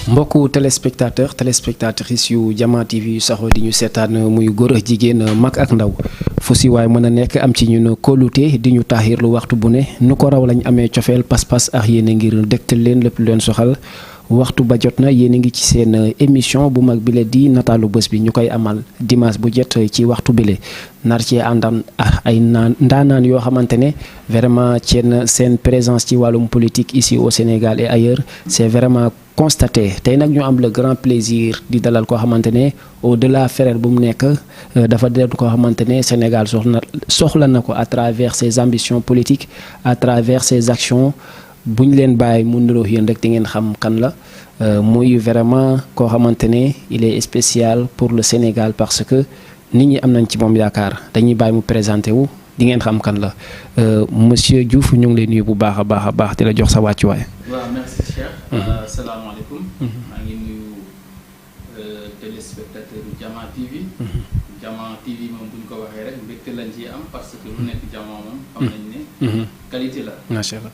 mbokku téléspectatrices yu Diama TV yu saxoo di ñu seetaan muy góor ak jigéen mag ak ndaw fu si waaye mën a nekk am ci ñun kóolute di ñu taaxirlu waxtu bu ne nu ko raw lañ amee cofeel pas-pas ak yéen a ngir dégtal leen lépp leen soxal waxtu ba jot na yéen a ngi ci seen émission bu mag bile di nataalu bés bi ñu koy amal dimanche bu jot ci waxtu bile nar cee àndaan ay ndaanaan yoo xamante ne vraiment seen présence ci wàllum politique ici au Sénégal et ailleurs c'est vraiment constaté tey nag ñu am le grand plaisir di dalal koo xamante ne au-delà frère bu mu nekk dafa dellu koo xamante ne Sénégal soxla na ko à travers ses ambitions politiques à travers ses actions bu ñu leen bàyyi mu niroo yéen rek di ngeen xam kan la muy vraiment koo xamante ne il est spécial pour le Sénégal parce que nit ñi am nañ ci moom yaakaar dañuy bàyyi mu présenté wu di ngeen xam kan la monsieur Diouf ñu ngi lay nuyu bu baax a baax di la jox sa wàccuwaay. waaw merci Cheikh. salaamaaleykum. maa ngi nuyu téléspectateur yu Diama TV. Diama TV moom bu ñu ko waxee rek mbégte lañ ciy am parce que lu nekk Diama moom. xam nañ ne. qualité la. macha allah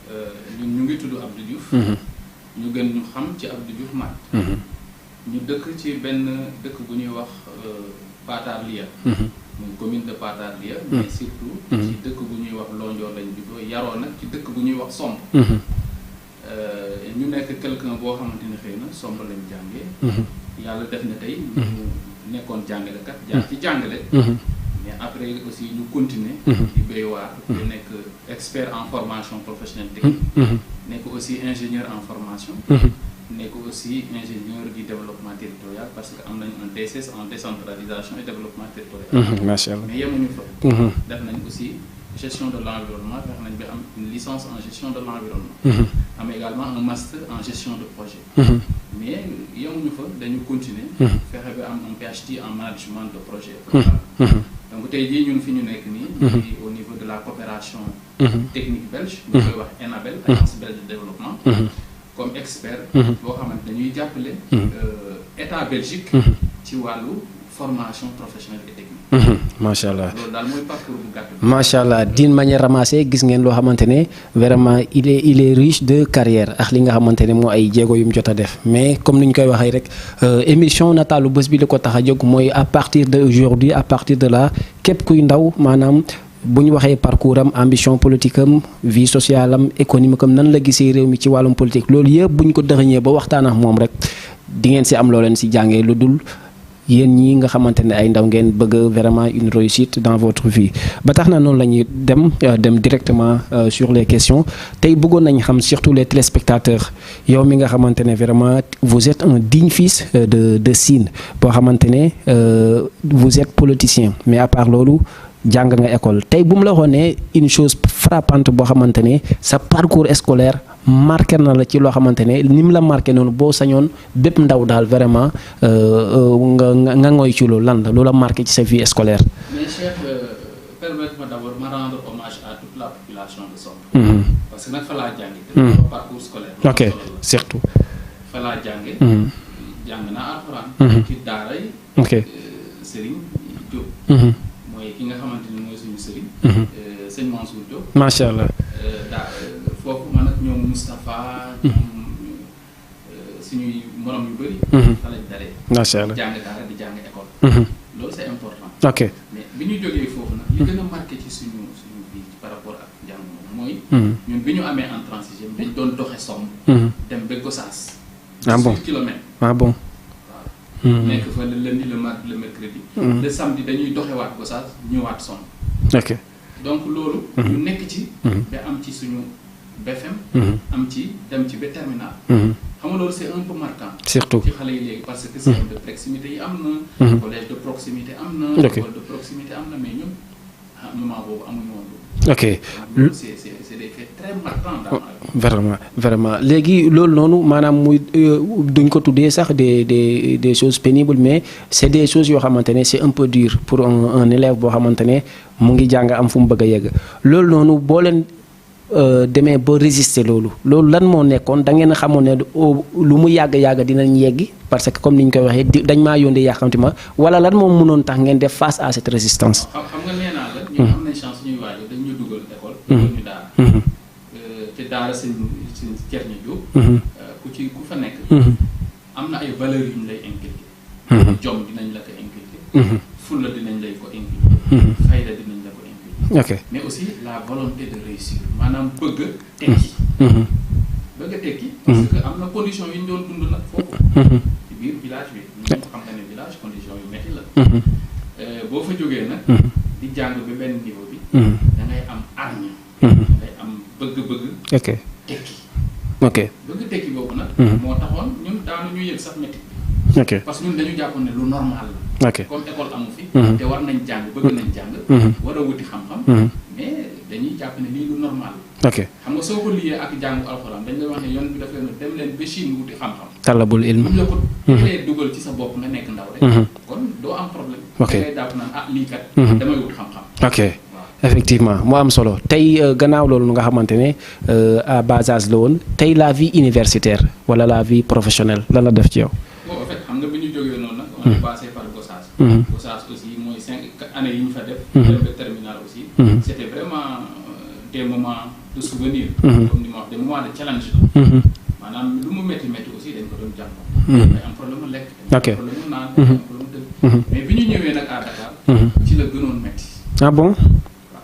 ñun ñu ngi tudd Abdou Diouf. ñu gën ñu xam ci Abdou Diouf Mat. ñu dëkk ci benn dëkk bu ñuy wax Patar Lia. muy commune de Patar Lia. mais surtout. ci dëkk bu ñuy wax Londior lañ juddoo yaroo nag ci dëkk bu ñuy wax Somb. ñu nekk quelqu'un boo xamante ni xëy na Somb lañ jàngee. yàlla def na tey ñu nekkoon jàngalekat jaar ci jàngale. mais après aussi ñu continuer. di béy waar. ñu nekk expert en formation professionnelle technique. nekk aussi ingénieur en formation. nekk aussi ingénieur du développement territorial parce que am nañ un DCS en décentralisation et développement territorial. macha allah mais yemuñu fa. def nañ aussi gestion de l'environnement def nañ bi am une licence en gestion de l'environnement. am également un master en gestion de projet. mais yemuñu fa dañu continuer. fexe ba am un PhD en management de projet. donc tey jii ñun fi ñu nekk nii. au niveau de la coopération. technique belge. ñu koy wax ENABEL agence belge de développement. comme expert. boo xamante dañuy jàppale. état Belgique. ci wàllu formation professionnelle et technique. macha allah loolu daal mooy parcours bu gàtt. macha allah d'une manière ramassée gis ngeen loo xamante ne vraiment il est riche de carrière ak li nga xamante ne moo ay jéego yu mu jot a def mais comme ni ñu koy waxee rek émission nataalu bés bi li ko tax a jóg mooy à partir de aujourd'hui à partir de là képp kuy ndaw maanaam. bu ñu waxee parcours am ambition politique am vie sociale am économique am nan la gisee réew mi ci wàllum politique loolu yëpp bu ñu ko dëxëñee ba waxtaan ak moom rek di ngeen si am loo leen si jàngee lu dul yéen ñi nga xamante ne ay ndaw ngeen bëgg vraiment une réussite dans votre vie. ba tax na noonu la ñuy dem directement sur les questions tey bëggoon nañ xam surtout les téléspectateurs yow mi nga xamante ne vraiment vous êtes un digne fils de Sine boo xamante ne vous êtes politicien mais à part loolu. jàng nga école tey bu mu la waxoon une chose frappante boo xamante ne sa parcours scolaire marqué na la ci loo xamante ne ni mu la marqué noonu boo sañoon bépp ndaw daal vraiment nga ngoy ci loolu lan la loola marqué ci sa vie scolaire. mais Cheikh permettez-moi d'abord ma rendre hommage à toute la population de Somb. parce que nag fa laa jàngi. parcours scolaire. ok surtout. fa laa jànge. jàng naa alxuraan. ci daara yi. ok Serigne Diop. ki nga xamante ni mooy suñu sëriñ. sëñ Mansour Diop. macha allah. foofu man ak ñoom Moustapha. suñuy morom yu bëri. fa lañ dalee. macha allah jàng daara di jàng école. loolu c'est important. ok mais bi ñu jógee foofu nag. li gën a marqué ci suñu vie par rapport ak njàng moom mooy. ñun bi ñu amee en transième dañ doon doxe Somb. dem ba Gossas. ah bon 18 kilomètres. ah bon. nekk fa le lundi le mardi le mercredi. le samedi dañuy doxewaat Gossas ñëwaat Somb. ok donc loolu. ñu nekk ci. ba am ci suñu BFM. am ci dem ci ba terminal. xam nga loolu c'est un peu marquant. surtout ci xale yi léegi parce que CM de proximité yi am na. collège de proximité am na. école de proximité am na mais ñun moment boobu amuñu woon loolu. ok c'est des faits très marquants dans vraiment léegi loolu noonu maanaam muy duñ ko tuddee sax des choses pénibles mais c'est des choses yoo xamante ne c'est un peu dur pour un élève boo xamante ne mu ngi jàng am fu mu bëgg a yegg loolu noonu boo leen demee ba résister loolu lan moo nekkoon da ngeen xamoon ne lu mu yàgg dinañ yeggi parce que comme ni ñu koy waxee dañ maa yóndee yàqamti ma wala lan moo mënoon tax ngeen def face à cette résistance. xam nga nee naa la. ñu am nañ chance ñuy waajal dañ ñu dugal école. ñu daara. te daara seen Thierno Diop. ku fa nekk. am na ay valeurs yu ñu lay inculquer. jom dinañ la ko inculquer. fulla dinañ lay ko inculquer. fayda dinañ la ko inculquer. ok mais aussi la volonté de réussir maanaam bëgg a tekki. bëgg a tekki. parce que am na condition yu ñu doon dund nag foofu. ci biir village bi ñu xam nga ne village condition yu métti la. boo fa jógee nag. di jàng ba benn niveau bi. da ngay am hargne. da ngay am bëgg-bëgg. ok tekki. ok bëgg tekki boobu nag. moo taxoon ñun daanu ñu yëg sax métti. ok parce que ñun dañu jàppoon ne lu normal la. ok comme école amu fi. te war nañ jàng bëgg nañ jàng. war a wuti xam-xam. mais dañuy jàpp ne lii lu normal la. ok xam nga soo ko liggéey ak jàngu alxuraan dañ lay wax ne yoon bi daf leen dem leen ba Chine wuti xam-xam. talabul ilm. buñ la ko teelee dugal ci sa bopp nga nekk ndaw rek. kon doo am problème. ok da ngay jàpp naan ah lii kat. damay wut xam-xam. ok effectivement moo am solo tey gannaaw loolu nga xamante ne à bas âge la woon tey la vie universitaire wala la vie professionnelle lan la def ci yow. bon en fait xam nga bi ñu jógee noonu nag. on est passé par Gossas. Gossas aussi mooy 5 années yi ñu fa def. dem ba terminal aussi. c'était vraiment des moments de souvenir. comme ni ma wax des moments de challenge la. maanaam lu mu métti métti aussi dañ ko doon jàpp. day am problème mu lekk. ok am problème mu naan. am problème mu dëgg. mais bi ñu ñëwee nag à Dakar. ci la gënoon métti. ah bon.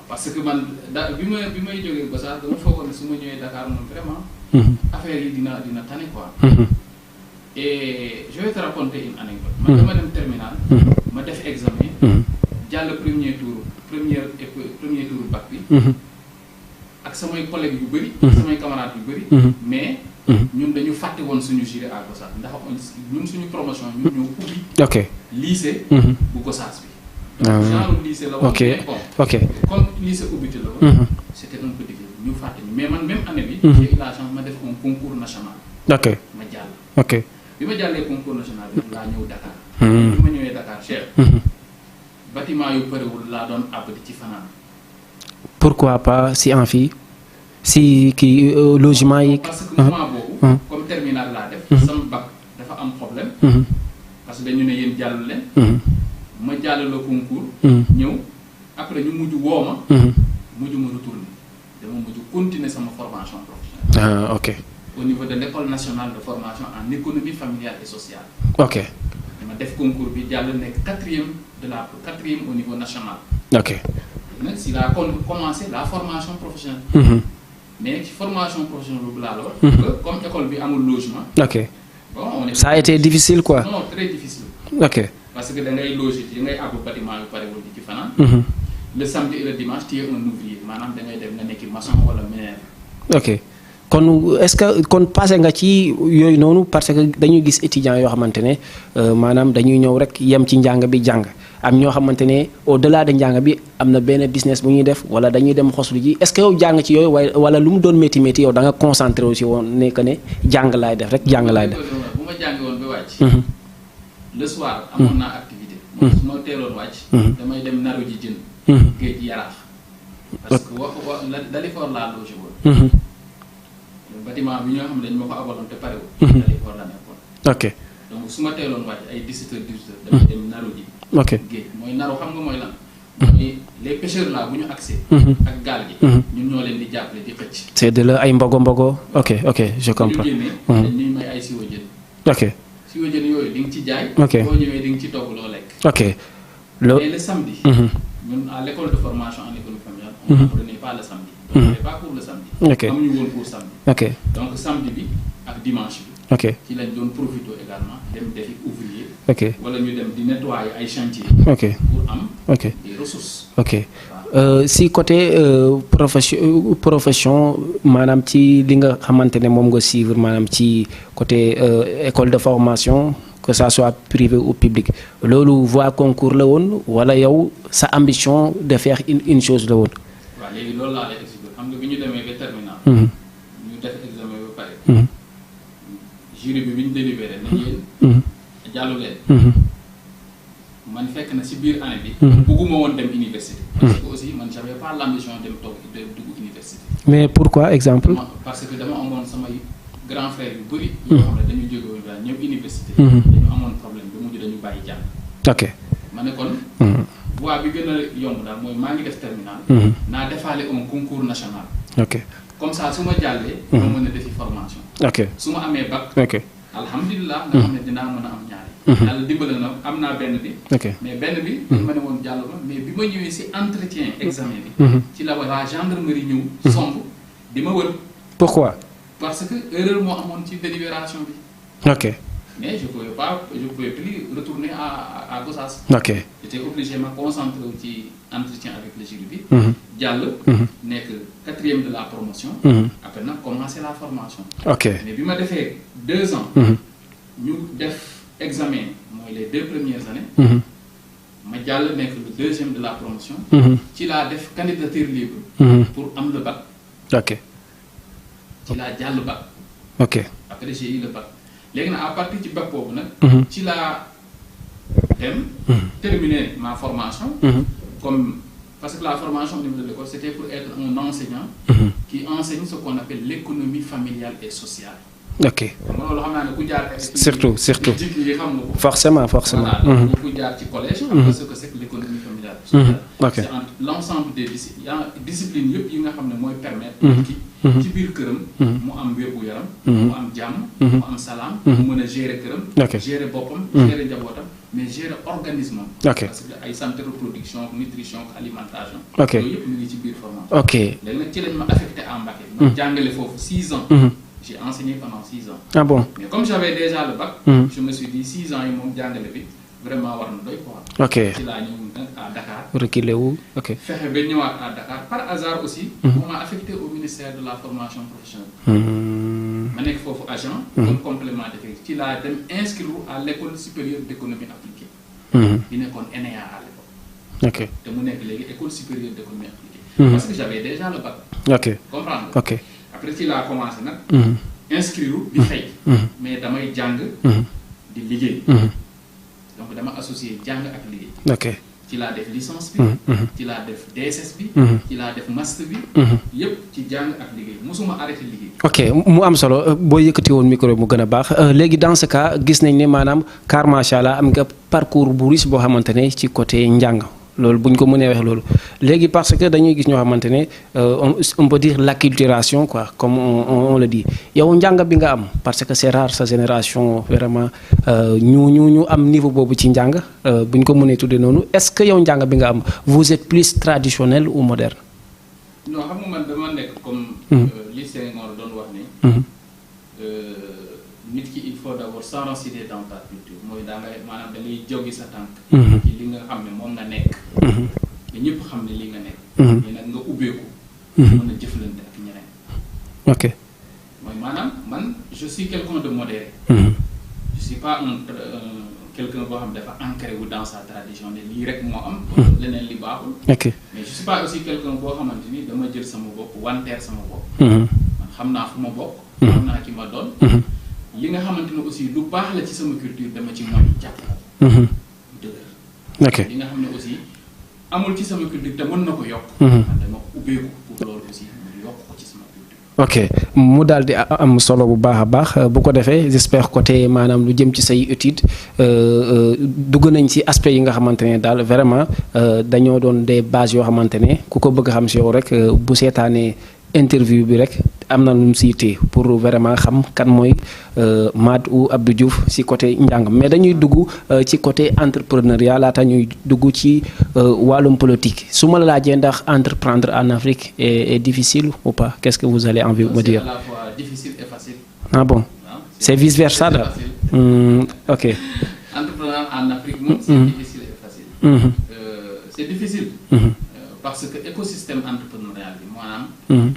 parce que man bi may jógee Gossas dama foogoon ne su ma ñëwee Dakar moom vraiment. affaire yi dina tane quoi. et je vais te raconter une anecdote. man dama dem terminal. ma def examen. jàll premier tour bac bi. ak samay collègues yu bëri. samay camarades yu bëri. mais ñun dañu fàtte woon suñu jury à Gossas ndax ñun suñu promotion ñun ñoo ubbi. ok lycée. bu Gossas bi. donc genre lycée la woon. ok ok comme lycée ubbite la woon. c'était un peu difficile ñu fàtte ñu mais man même année bi. j'ai eu la chance ma def un concours national. ok ma jàll. ok bi ma jàllee concours national bi laa ñëw Dakar. bi ma ñëwee Dakar Cheikh. bâtiment yu parewul laa doon àbb di ci fanaan. pourquoi pas si amphi si kii logement yi. parce que moment boobu. comme terminal laa def. sama bac dafa am problème. parce que dañu ne yéen jàllu leen. ma jàll le concours. ñëw après ñu mujj woo ma. mujj ma retourner dama mujj continuer sama formation professionnelle. ah ok. au niveau de l'école nationale de formation en économie familiale et sociale. ok. ma def concours bi jàll nekk quatrième au niveau national. ok. nag si laa commencé la formation professionnelle. mais ci formation professionnelle boobu laa la wax. comme école bi amul logement. ok. bon on est ça a été difficile quoi. non très difficile. ok. parce que da ngay loger da ngay àbb bâtiment yu parewul di ci fanaan. le samedi et le dimanche tu es un ouvrier maanaam da ngay dem nga nekki maçon wala menuisier. ok kon est-ce que kon passé nga ci yooyu noonu parce que dañuy gis étudiants yoo xamante ne maanaam dañuy ñëw rek yem ci njàng bi jàng am ñoo xamante ne au-delà de njàng bi am na benn business bu ñuy def wala dañuy dem xoslu ji est-ce que yow jàng ci yooyu waaye wala lu mu doon métti métti yow da nga concentré aussi woon ne que ne jàng laay def rek jàng laay def. bu ma jàngi woon ba wàcc. le soir amoon naa activité. moom su ma teeloon wàcc. damay dem naru ji jën. géej yaraax. parce que Dalifort laa logé woon. bâtiment bi ñoo xam ne dañ ma ko abaloon te parewul. Dalifort la nekkoon. ok donc su ma teeloon wàcc ay 17h 18h damay dem naru ji. ok géej mooy naru xam nga mooy lan. mooy les pêcheurs là bu ñu accès. ak gaal gi. ñun ñoo leen di jàppale di xëcc. c'est de la ay mbogo ok ok je comprends. bu ñu génnee dañ ñuy may ay siwo jën. ok siwo jën yooyu di nga ci jaay. ok boo ñëwee di nga ci togg loo lekk. ok mais le samedi. ñun à l'école de formation en économie familiale. on n'apprenait pas le samedi. on n'avait pas cours le samedi. ok amuñu woon cours samedi. ok donc samedi bi ak dimanche bi. ok ci lañ doon profité également dem defi ouvrier. ok wala ñu dem di nettoyer ay chantier. ok pour am. ok des ressources. ok si côté profession maanaam ci li nga xamante ne moom nga suivre maanaam ci côté école de formation que ça soit privé ou public loolu voie concours la woon wala yow sa ambition de faire une chose la woon. waaw léegi loolu laa lay expliquer xam nga bi ñu demee ba terminal. ñu def examen ba pare. jury bi ñu délibéré nañ yéen. jàllu leen. man fekk na si biir année bi. bëgguma woon dem université. parce que aussi man j'avais pas l'ambition dem toog dugg université. mais pourquoi exemple. parce que dama amoon samay grand frère yu bëri. yoo xam ne dañu jóge woon daal ñëw université. dañu amoon problème ba mujj dañu bàyyi jàng. ok ma ne kon. voie bi gën a yomb daal mooy maa ngi def terminal. naa defaale un concours national. ok comme ça su ma jàllee. ma mën a defi formation. ok su ma amee bac. ok alhamdulilah nga xam ne dinaa mën a am ñaari. yàlla dimbale na am naa benn bi. mais benn bi. dañ ma ne woon jàll ma mais bi ma ñëwee si entretien examen bi. ci la waa gendarmerie ñëw. somb di ma wër. pourquoi. parce que erreur moo amoon ci délibération bi. ok. mais je pouvais plus retourner à Gossas. ok. j'étais obligé de me concentrer ci entretien avec le jury bi. jàll. nekk 4e de la promotion. après nag commencer la formation. ok mais bi ma defee 2 ans. ñu def examen mooy les 2 premières années. ma jàll nekk le 2e de la promotion. ci laa def candidature libre. pour am le bac. ok. ci laa jàll bac. ok. après j'ai eu le bac léegi nag à partir ci bac boobu nag. ci laa dem. terminer ma formation. comme parce que la formation au niveau de l'école c'était pour être un enseignant. qui enseigne ce qu'on appelle l'économie familiale et sociale. ok. loolu xam naa ne ku jaar. surtout yi xam nga ko. forcément. voilà donc ku jaar ci collège. xam nga ce que c'est que l'économie familiale et sociale. ok c'est entre l'ensemble des disciplines yëpp yi nga xam ne mooy permettre. ki ci biir këram. mu am wérgu yaram. mu am jàmm. mu am salaam. mu mën a gérer këram. gérer boppam. gérer njabootam mais gérer organisme. parce que ay santé reproduction nutrition alimentation. yooyu yëpp mu ngi ci biir formation. ok léegi nag ci lañ ma affecté à Mbacké. ma jàngale foofu 6 ans. j'ai enseigné pendant 6 ans. ah bon. mais comme j'avais déjà le bac. je me suis dit 6 ans yi moom jàngale bi vraiment war na doy quoi. ok ci laa ñëw nag à Dakar. reculé wu ok. fexe ba ñëwaat à Dakar par hasard aussi. on m'a affecté au ministère de la formation professionnelle. ma nekk foofu agent. comme complément d'effectif ci laa dem inscrire à l'école supérieure d'économie appliquée. bi nekkoon ENEA à l'époque. ok te mu nekk léegi école supérieure d'économie appliquée. parce que j'avais déjà le bac. ok comprendre nga. ok après ci laa commencé nag. inscrire di fay. mais damay jàng. di liggéey. donc dama associé jàng ak liggéey. ok ci laa def licence bi. ci laa def DSS bi. ci laa def master bi. yépp ci jàng ak liggéey musuma arrêté liggéey. ok mu am solo boo yëkkati woon micro mu gën a baax léegi dans ce cas gis nañ ne maanaam car macha allah am nga parcours bu riche boo xamante ne ci côté njàng. loolu bu ñu ko mënee wax loolu léegi parce que dañuy gis ñoo xamante ne on peut dire l'acculturation quoi comme on le dit yow njàng bi nga am parce que c'est rare sa génération vraiment ñu am niveau boobu ci njàng bu ñu ko mënee tuddee noonu est-ce que yow njàng bi nga am vous êtes plus traditionnel ou moderne. non xam nga man dama nekk comme. li Senghor doon wax ne. nit ki il faut d'abord s'enraciner dans ta culture mooy da ngay maanaam da ngay jógi sa tànk. ci li nga xam ne moom nga nekk. ba ñëpp xam ne li nga nekk. mais nag nga ubbeeku. mën a jëflante ak ñeneen. ok mooy maanaam man je suis quelqu'un de modéré. je suis pas quelqu'un boo xam ne dafa ancré wu dans sa tradition ne lii rek moo am. leneen li baaxul. ok mais je suis pas aussi quelqu'un boo xamante ni dama jël sama bopp wanteer sama bopp. man xam naa fu ma bokk. xam naa ki ma doon. li nga xamante ne aussi lu baax la ci sama culture dama ci moom jàpp. dëgër. ok li nga xam ne aussi amul ci sama culture te mën na ko yokk. man dama ubbeeku pour loolu aussi mu yokk ko ci sama culture. ok mu daal di am solo bu baax a baax bu ko defee j'espère côté maanaam lu jëm ci say études dugg nañ ci aspect yi nga xamante ne daal vraiment dañoo doon des bases yoo xamante ne ku ko bëgg a xam si yow rek bu seetaanee interview bi rek am na lu mu siy téye pour vraiment xam kan mooy Mad ou Abdou Diouf si côté njàng mais dañuy dugg ci côté entrepreneuriat laata ñuy dugg ci wàllum politique su ma la laajee ndax entreprendre en Afrique est difficile ou pas qu'est-ce que vous allez envie me dire. C'est à la fois difficile et facile. Ah bon. C'est vice versa daal. Ok. Entreprendre en Afrique moom c'est difficile et facile. C'est difficile. Parce que écosystème entrepreneurial bi maanaam.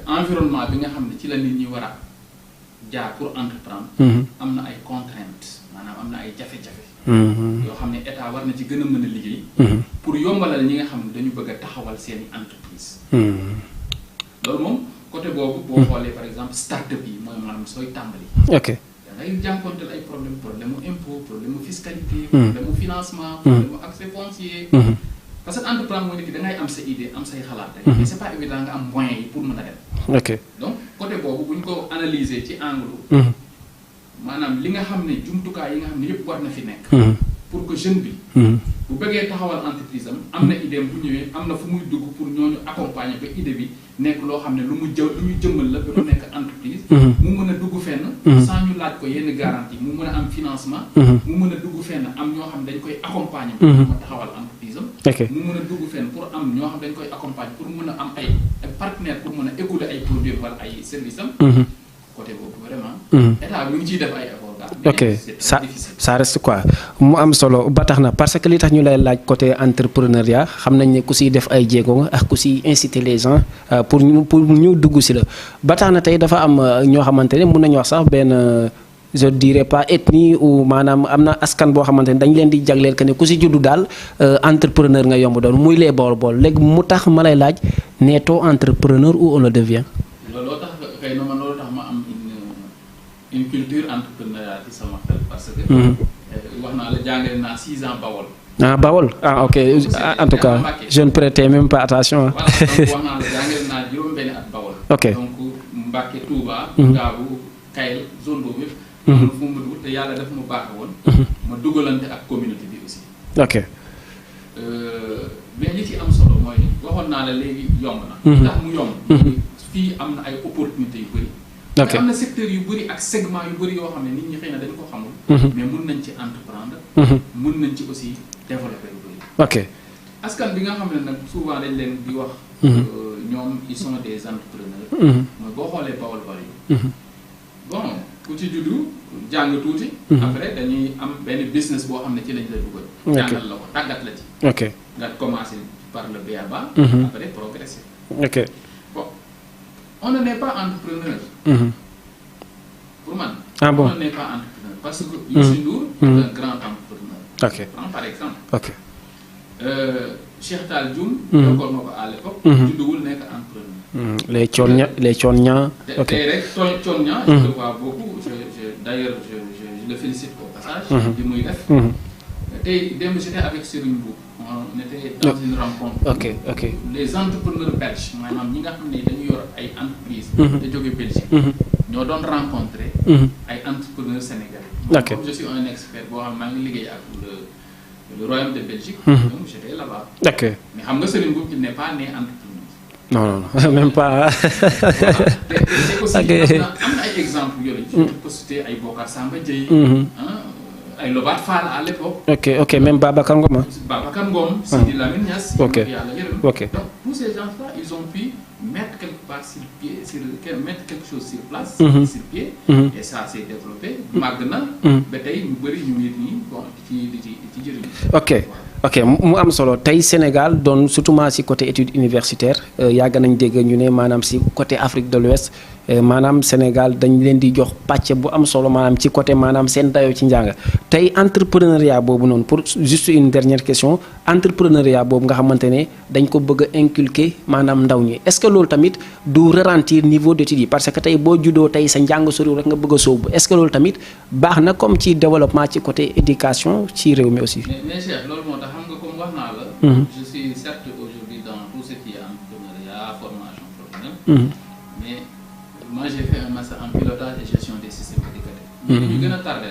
Environnement bi nga xam ne ci la nit ñi war a jaar pour entreprendre. am na ay contraintes maanaam am na ay jafe-jafe. yoo xam ne état war na ci gën a mën a liggéey. pour yombalal ñi nga xam ne dañu bëgg a taxawal seeni entreprise. loolu moom côté boobu. boo xoolee par exemple start-up yi mooy maanaam sooy tàmbali. ok da ngay jànkuwanteel ay problème mu impôt problème mu fiscalité. problème mu financement. problème mu accès foncier. parce que entreprendre mooy nit ki da ngay am sa idée am say xalaat rek. mais c'est pas évident nga am moyens yi pour mën a dem. ok donc côté boobu bu ñu ko analyser ci angle. maanaam li nga xam ne jumtukaay yi nga xam ne yëpp war na fi nekk. pour que jeune bi. bu bëggee taxawal entreprise am na idée bu ñëwee am na fu muy dugg pour ñooñu accompagner ba idée bi nekk loo xam ne lu ñu jëmmal la ba mu nekk entreprise. mu mën a dugg fenn. sans ñu laaj ko yenn garantie mu mën a am financement. mu mën a dugg fenn am ñoo xam dañ koy accompagner. pour mu taxawal entreprise am. mu mën a dugg fenn pour am ñoo xam dañ koy accompagner pour mën a am ay partenaires pour mën a écouler ay produits wala ay services am. côté boobu vraiment. état bi mu ngi ciy def ay efforts. ok ça reste quoi mu am solo ba tax na parce que li tax ñu lay laaj côté entrepreneuriat xam nañ ne ku siy def ay jéego nga ak ku siy inciter les gens pour ñu dugg si la ba tax na tey dafa am ñoo xamante ne mun nañu wax sax benn je dirais pas ethnie ou maanaam am na askan boo xamante ne dañ leen di jagleel que ne ku si juddu daal entrepreneur nga yomb doon muy les bool léegi mu tax ma lay laaj neetoo entrepreneur ou on le devient. looloo tax xëy na man loolu tax ma am une culture entrepreneuriale ci sama xel parce que. wax naa la jàngale naa 6 ans Bawol. ah Bawol ah ok en tout cas je ne prêtais même pas attention. voilà donc wax naa la jàngale naa juróom-benni at Bawol. ok donc Mbacké Touba. Ngaabu Kayel zone boobu yëpp. am fu mu dugg te yàlla daf ma baaxe woon. ma dugalante ak communauté bi aussi. ok. mais li ci am solo mooy waxoon naa la léegi yomb na. ndax mu yomb. fii am na ay opportunités yu bëri. ok am na secteur yu bëri ak segment yu bëri yoo xam ne nit ñi xëy na dañu ko xamul. mais mun nañ ci entreprendre. mun nañ ci aussi développer lu bëri. ok askan bi nga xam ne nag souvent dañ leen di wax. ñoom ils sont des entrepreneurs. mooy boo xoolee Bawol bari. bon ku ci juddu jàng tuuti. après dañuy am benn business boo xam ne ci lañ la dugal. jàngal la ko tàggat la ci. ok nga commencé par le B.A.B.A. après progresser. ok bon on n'est pas entrepreneur. Pour moi, ah bon on n'est pas entrepreneur parce que Youssou Ndour est un grand entrepreneur. ok Par exemple. ok. Cheikh Tall Dioum. d'accord na ko à l'époque. judduwul nekk entrepreneur. les Thionia. ok tey rek Thionia. je le vois beaucoup d'ailleurs je le félicite au passage. di muy def. tey démb j'étais avec Serigne Mboup. on était dans une rencontre. ok les entrepreneurs belges maanaam ñi nga xam ne dañu yor ay entreprises. te jóge Belgique. ñoo doon rencontrer. ay entrepreneurs sénégalais. ok comme je suis un expert boo xam maa ngi liggéey ak le royaume de Belgique. donc j'étais là-bas. ok mais xam nga Serigne Mboup il n'est pas né entrepreneur. non même pas. te aussi am na ay exemples yooyu. je peux citer ay Bokar Samba Dièye. ay Lobat Fall à l'époque. ok même Babacar Ngom. Babacar Ngom, Sidi Lamine Niass. ok donc tous ces gens-là ils ont pu mettre quelque part sur pied mettre quelque chose sur place. sur pied. et ça s'est développé. màgg na. ba tey ñu bëri ñu ngi nii bon di ci jëriñu. ok mu am solo tey Sénégal doon surtout si côté études universitaires yàgg nañ dégg ñu ne maanaam si côté Afrique de l'Ouest maanaam Sénégal dañ leen di jox pàcc bu am solo maanaam ci côté maanaam seen dayoo ci njàng tey entrepreneuriat boobu noonu pour juste une dernière question entrepreneuriat boobu nga xamante ne dañ ko bëgg a inculquer maanaam ndaw ñi est-ce que loolu tamit du ralentir niveau d'études yi parce que tey boo juddoo tey sa njàng soriwul rek nga bëgg a sóobu est-ce que loolu tamit baax na comme ci développement ci côté éducation ci réew mi aussi. mais Cheikh loolu moo tax xam nga comme wax naa la. je suis certes aujourd'hui dans tout ce qui est entrepreneuriat formation professionnelle. mais moi j'ai fait un master en pilotage et gestion des systèmes éducatifs. mais li ñu gën a tardé.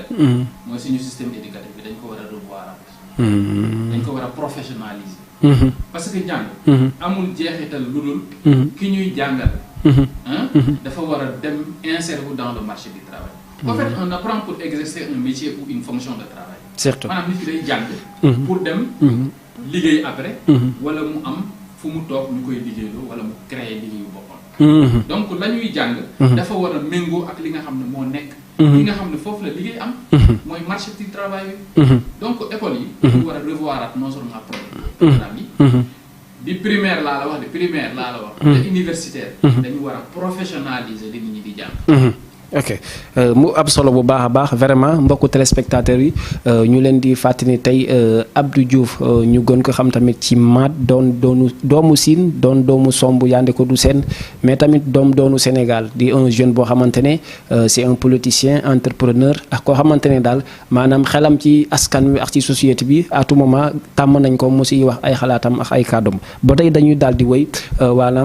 mooy suñu système éducatif bi dañ ko war a revoir. dañ ko war a professionnaliser. parce que jàng. amul jeexital lu dul. ki ñuy jàngal. dafa war a dem insérer dans le marché du travail. en fait on apprend pour exercer un métier ou une fonction de travail. surtout maanaam nit ki day jàng. pour dem. liggéey après. wala mu am fu mu toog ñu koy liggéeyloo wala mu créer liggéeyu boppam. donc la ñuy jàng. dafa war a méngoo ak li nga xam ne moo nekk. li nga xam ne foofu la liggéey am. mooy marché du travail bi. donc école yi. dañu war a revoir non seulement programme yi. di primaire laa la wax de primaire laa la wax. te universitaire. dañu war a professionnaliser li nit ñi di jàng. ok mu am solo bu baax a baax vraiment mbokku téléspectateurs yi ñu leen di fàttali tey Abdou Diouf ñu gën ko xam tamit ci maat doonu doomu Sine doon doomu Somb Yandé Codou Sène mais tamit doonu Sénégal di un jeune boo xamante ne c'est un politicien entrepreneur ak koo xamante ne daal maanaam xelam ci askan wi ak ci société bi à tout moment tàmm nañ ko mu siy wax ay xalaatam ak ay kàddoom ba tey dañuy daal di wéy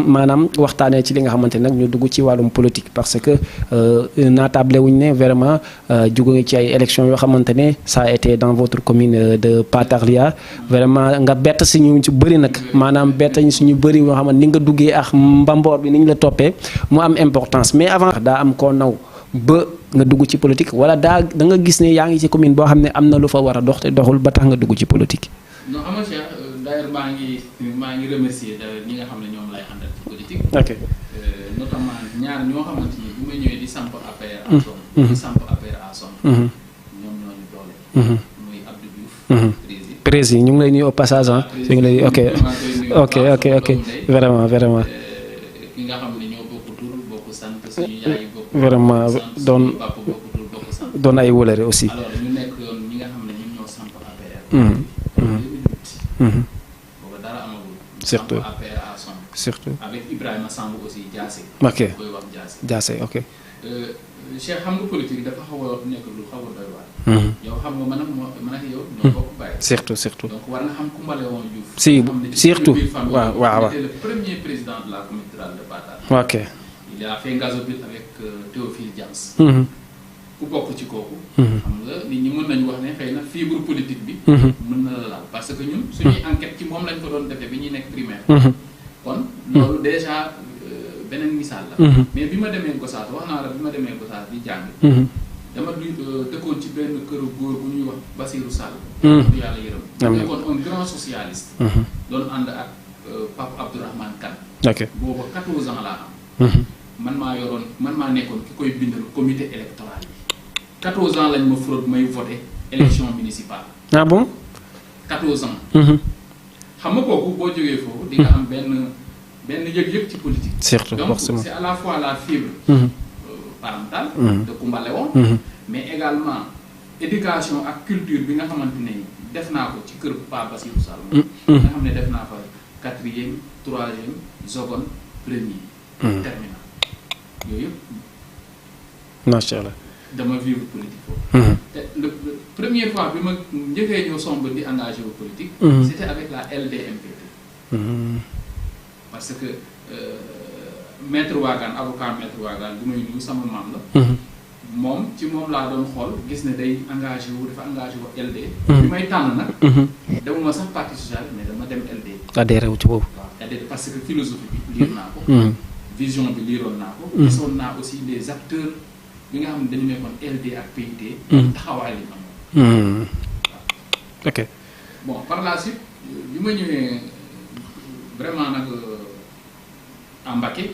maanaam waxtaanee ci li nga xamante ne nag ñu dugg ci wàllum politique parce que naatable wuñ ne vraiment jóge nga ci ay élections yoo xamante ne ça a été dans votre commune de Patarlia vraiment nga bett si ñu ci bëri nag maanaam bett ñu suñu bëri yoo xamante ni nga duggee ak mbamboor bi ni ñu la toppee mu am importance mais avant daa am koo naw ba nga dugg ci politique wala da nga gis ne yaa ngi ci commune boo xam ne am na lu fa war a dox te doxul ba tax nga dugg ci politique. non xam nga Cheikh d'ailleurs maa ngi remercier ñi nga xam ne ñoom lay àndal ci politique. ok notamment ñaar ñoo xamante ni bu ma ñëwee di samp APR à Somme. di samp APR à Somme. ñoom ñoo ñu doole. muy Abdou Diouf. président ñu ngi lay nuyu au passage ah. ñu ngi lay ok vraiment. ki nga xam ne ñoo bokk tur bokk sant suñu yaay bokk. vraiment suñu papa bokk tur bokk sant. doon ay wóolare aussi. alors ñu nekk yoon ñi nga xam ne ñun ñoo samp APR. booba dara amagul. surtout samp APR à Somme. surtout avec Ibrahima Samb aussi Diassé. ok koy wax Diassé. Diassé ok. Cheikh xam nga politique dafa xaw a nekk lu xaw a doy waar. yow xam nga man ak yow ñoo bokk bàyyi. surtout. donc war nga xam Koumba Léon Diouf. si surtout waaw. il était le premier président de la communauté rurale de Patar. ok. il a fait Ngazobil avec Théophile Diams. ku bokk ci kooku. xam nga nit ñi mën nañu wax ne xëy na fibre politique bi. mën na la laal parce que ñun suñuy enquête ci moom lañ ko doon defee bi ñuy nekk primaire. kon loolu déjà beneen misaal la. mais bi ma demee Gossas wax naa la bi ma demee Gossas di jàng. dama dëkkoon ci benn këru góor bu ñuy wax Basirou Sall. du yàlla yërëm. nekkoon un grand socialiste. doon ànd ak Pape Abdourahmane Kane. ok booba 14 ans laa am. man maa nekkoon ki koy bindal comité électoral yi. 14 ans lañ ma fraude may voté élection municipale. ah bon. 14 ans. xam nga kooku boo jógee foofu di nga am benn yëg-yëg ci politique. surtout forcément donc c'est à la fois la fibre parentale de Koumba Léon mais également éducation ak culture bi nga xamante ne def naa ko ci kër Pa Bassirou Sall nga xam ne def naa fa 4e 3e seconde premier terminal yooyu yëpp macha allah dama vivre politique foofu te première fois bi ma njëkkee ñëw somb di engagé wu politique c'était avec la LDMPT parce que maître Wagan avocat maître Wagan bu may nuyu sama maam la moom ci moom laa doon xool gis ne day engagé wu dafa engagé wu LD bi may tànn nag demuma sax parti socialiste mais dama dem LD adhéré wu ci boobu waaw adhéré parce que philosophie bi liir naa ko vision bi liiroon naa ko gisoon naa aussi les acteurs bi nga xam ne dañu nekkoon LD ak PIT taxawaay lañu amoon ok bon par la suite bi ma ñëwee vraiment nag à Mbacké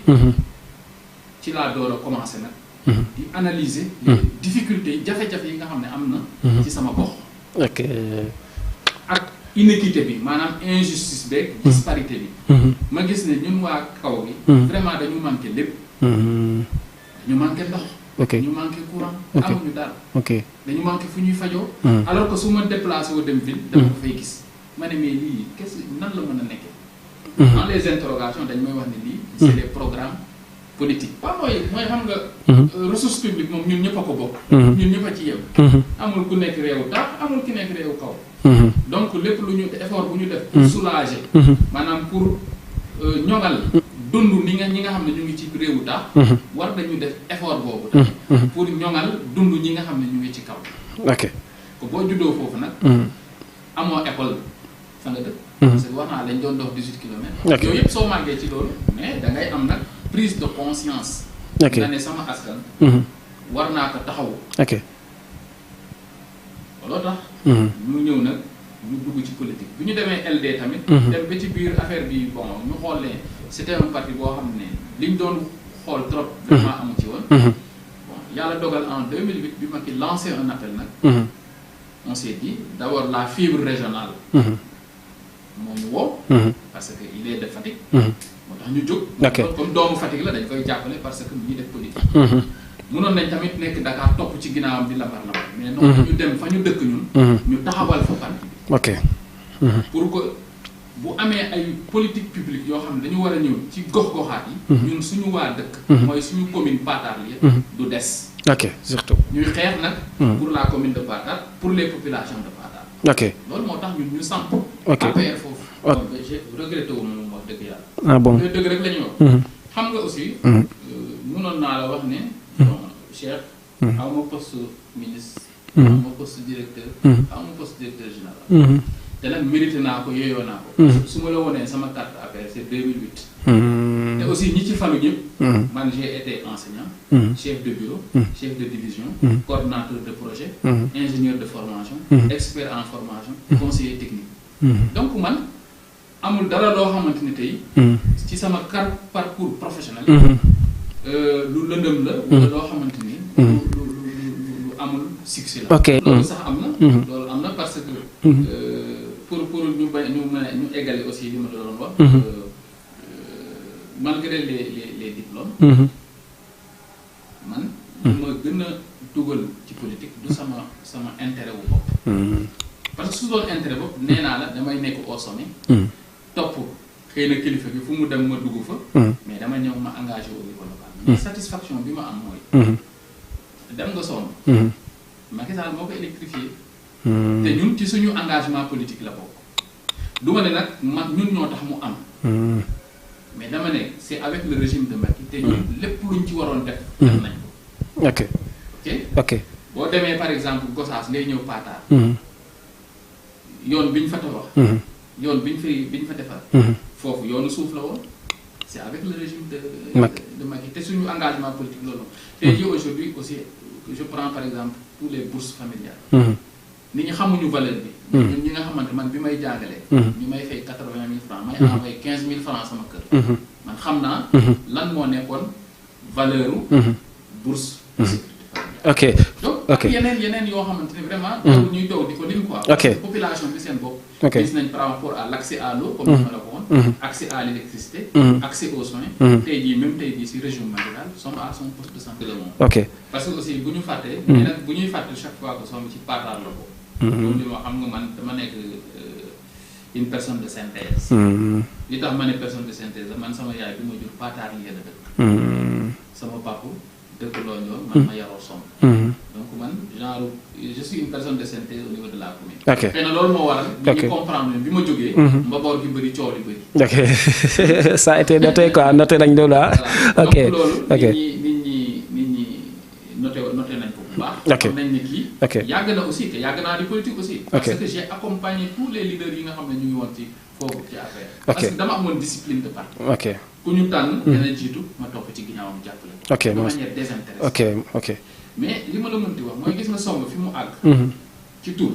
ci laa door a commencé nag di analyser les difficultés jafe-jafe yi nga xam ne am na ci sama gox ok ak inéquité bi maanaam injustice beeg disparité bi ma gis ne ñun waa kaw bi vraiment dañu manqué lépp dañu manqué ndox ok dañu manqué courant amuñu dara ok dañu manqué fu ñuy fajoo alors que su ma déplacé wu dem ville dama ko fay gis ma ne mais lii qu'est-ce nan la mën a nekkee dans les interrogations dañ may wax ne lii c'est des programmes politiques pas mooy xam nga ressource publique moom ñun ñëpp a ko bokk ñun ñëpp a ci yem amul ku nekk réewu taax amul ku nekk réewu kaw donc lépp lu ñu effort bu ñu def pour soulager maanaam pour ñoŋal dund ñi nga xam ne ñu ngi ci réewu taax war nañu def effort boobu tamit pour ñoŋal dund ñi nga xam ne ñu ngi ci kaw ok ko boo juddoo foofu nag amoo école fa nga dëkk parce que wax naa lañ doon dox 18 kilomètres yooyu yëpp soo màggee ci loolu mais da ngay am nag prise de conscience nga ne sama askan war naa ko taxawu ok looloo tax ñu ñëw nag ñu dugg ci politique bi ñu demee LD tamit dem ba ci biir affaire bi bon ñu xool ne c'était un parti boo xam ne liñ doon xool trop vraiment amu ci woon bon yàlla dogal en 2008 bi ma ki lancé un appel nag on s'est dit d'abord la fibre régionale moo ñu woo parce que il est de Fatick moo tax ñu jóg comme doomu Fatick la dañ koy jàppale parce que mu ñuy def politique mënoon nañ tamit nekk Dakar topp ci ginnaawam di lambar mais non ñu dem fa ñu dëkk ñun ñu taxawal fa parti bi ok pour que bu amee ay politique publique yoo xam ne dañu war a ñëw ci gox-goxaat yi ñun suñu waa dëkk mooy suñu commune Patar li du des ok surtout ñuy xeex nag pour la commune de Patar pour les populations de Patar ok loolu moo tax ñun ñu samp ok APR foofu donc j'ai regretté wu moom wax dëgg yàlla ah bon dëgg rek la ñuy wax xam nga aussi mënoon naa la wax ne bon Cheikh aw ma poste ministre aw ma poste directeur aw ma poste directeur général te nag mérité naa ko yeyoo naa ko su ma la wonee sama carte APR c'est 2008 Et aussi ñi ci falu ñëpp. man j'ai été enseignant. chef de bureau. chef de division. coordinateur de projet. ingénieur de formation. expert en formation. conseiller technique. donc man amul dara loo xamante ni tey. ci sama parcours professionnel. lu lëndëm la. wala loo xamante ni. lu amul succès la. ok loolu sax am na. loolu am na parce que. pour ñu égaler aussi li ma la doon wax. malgré les diplômes. man li ma gën a dugal ci politique du sama intérêt wu bopp. parce que su doon intérêt bopp nee naa la damay nekk au sommet. topp xëy na kilifa bi fu mu dem ma dugg fa. mais dama ñëw ma engagé au niveau local. mais satisfaction bi ma am mooy. dem nga sonn. Macky Sall moo ko électrifié. te ñun ci suñu engagement politique la bokk. du ma ne nag ñun ñoo tax mu am. mais dama ne c'est avec le régime de Macky te ñun lépp luñ ci waroon def. def nañ ko. ok ok boo demee par exemple Gossas ngay ñëw Patar. yoon bi ñu fa tabax. yoon bi ñu fa defar. foofu yoonu suuf la woon. c'est avec le régime de Macky te suñu engagement politique loolu. tey jii aujourd'hui aussi je prends par exemple tous les bourses familiales. nit ñi xamuñu valeur bi. ñun ñi nga xamante man bi may jàngalee. ñu may fay 80 000 francs may envoyé 15 000 francs sama kër. man xam naa. lan moo nekkoon valeur bourse. ok donc yeneen yoo xamante ne vraiment. dañu ñuy daw di ko lim quoi. parce que population bi seen bopp. gis nañ par rapport à l'accès à l'eau comme ni ma la ko woon. accès à l'électricité. accès aux soins. tey jii si région Maguette sommes à son poste de santé le monde. ok parce que aussi bu ñu fàttee. mais nag bu ñuy fàtte chaque fois que sommes ci Patar la ko. loolu li ma xam nga man dama nekk une personne de synthèse. li tax ma ne personne de synthèse man sama yaay bi ma jur Patar yi la dëkk. sama papa dëkk loo ñoon man ma yaroo Somb. donc man genre je suis une personne de synthèse au niveau de la commune. ok xëy na loolu moo waral. ñu comprendre bi ma jógee. mbaboor gi bëri coow li bëri. ok ça a été noté quoi noté nañ loolu ah. ok donc loolu ok nit ñi noté nañ ko bu baax. ok xam nañ ni kii. ok yàgg na aussi te yàgg naa di politique aussi. parce que j'ai accompagné tous les leaders yi nga xam ne ñu ngi woon ci foofu ci affaire. parce que dama amoon discipline de parti. ok ku ñu tànn. dana jiitu ma topp ci ginnaawam jàppale. ok de manière désintéressée. ok ok mais li ma la mënti wax mooy gis nga Somb fi mu àgg. ci tur.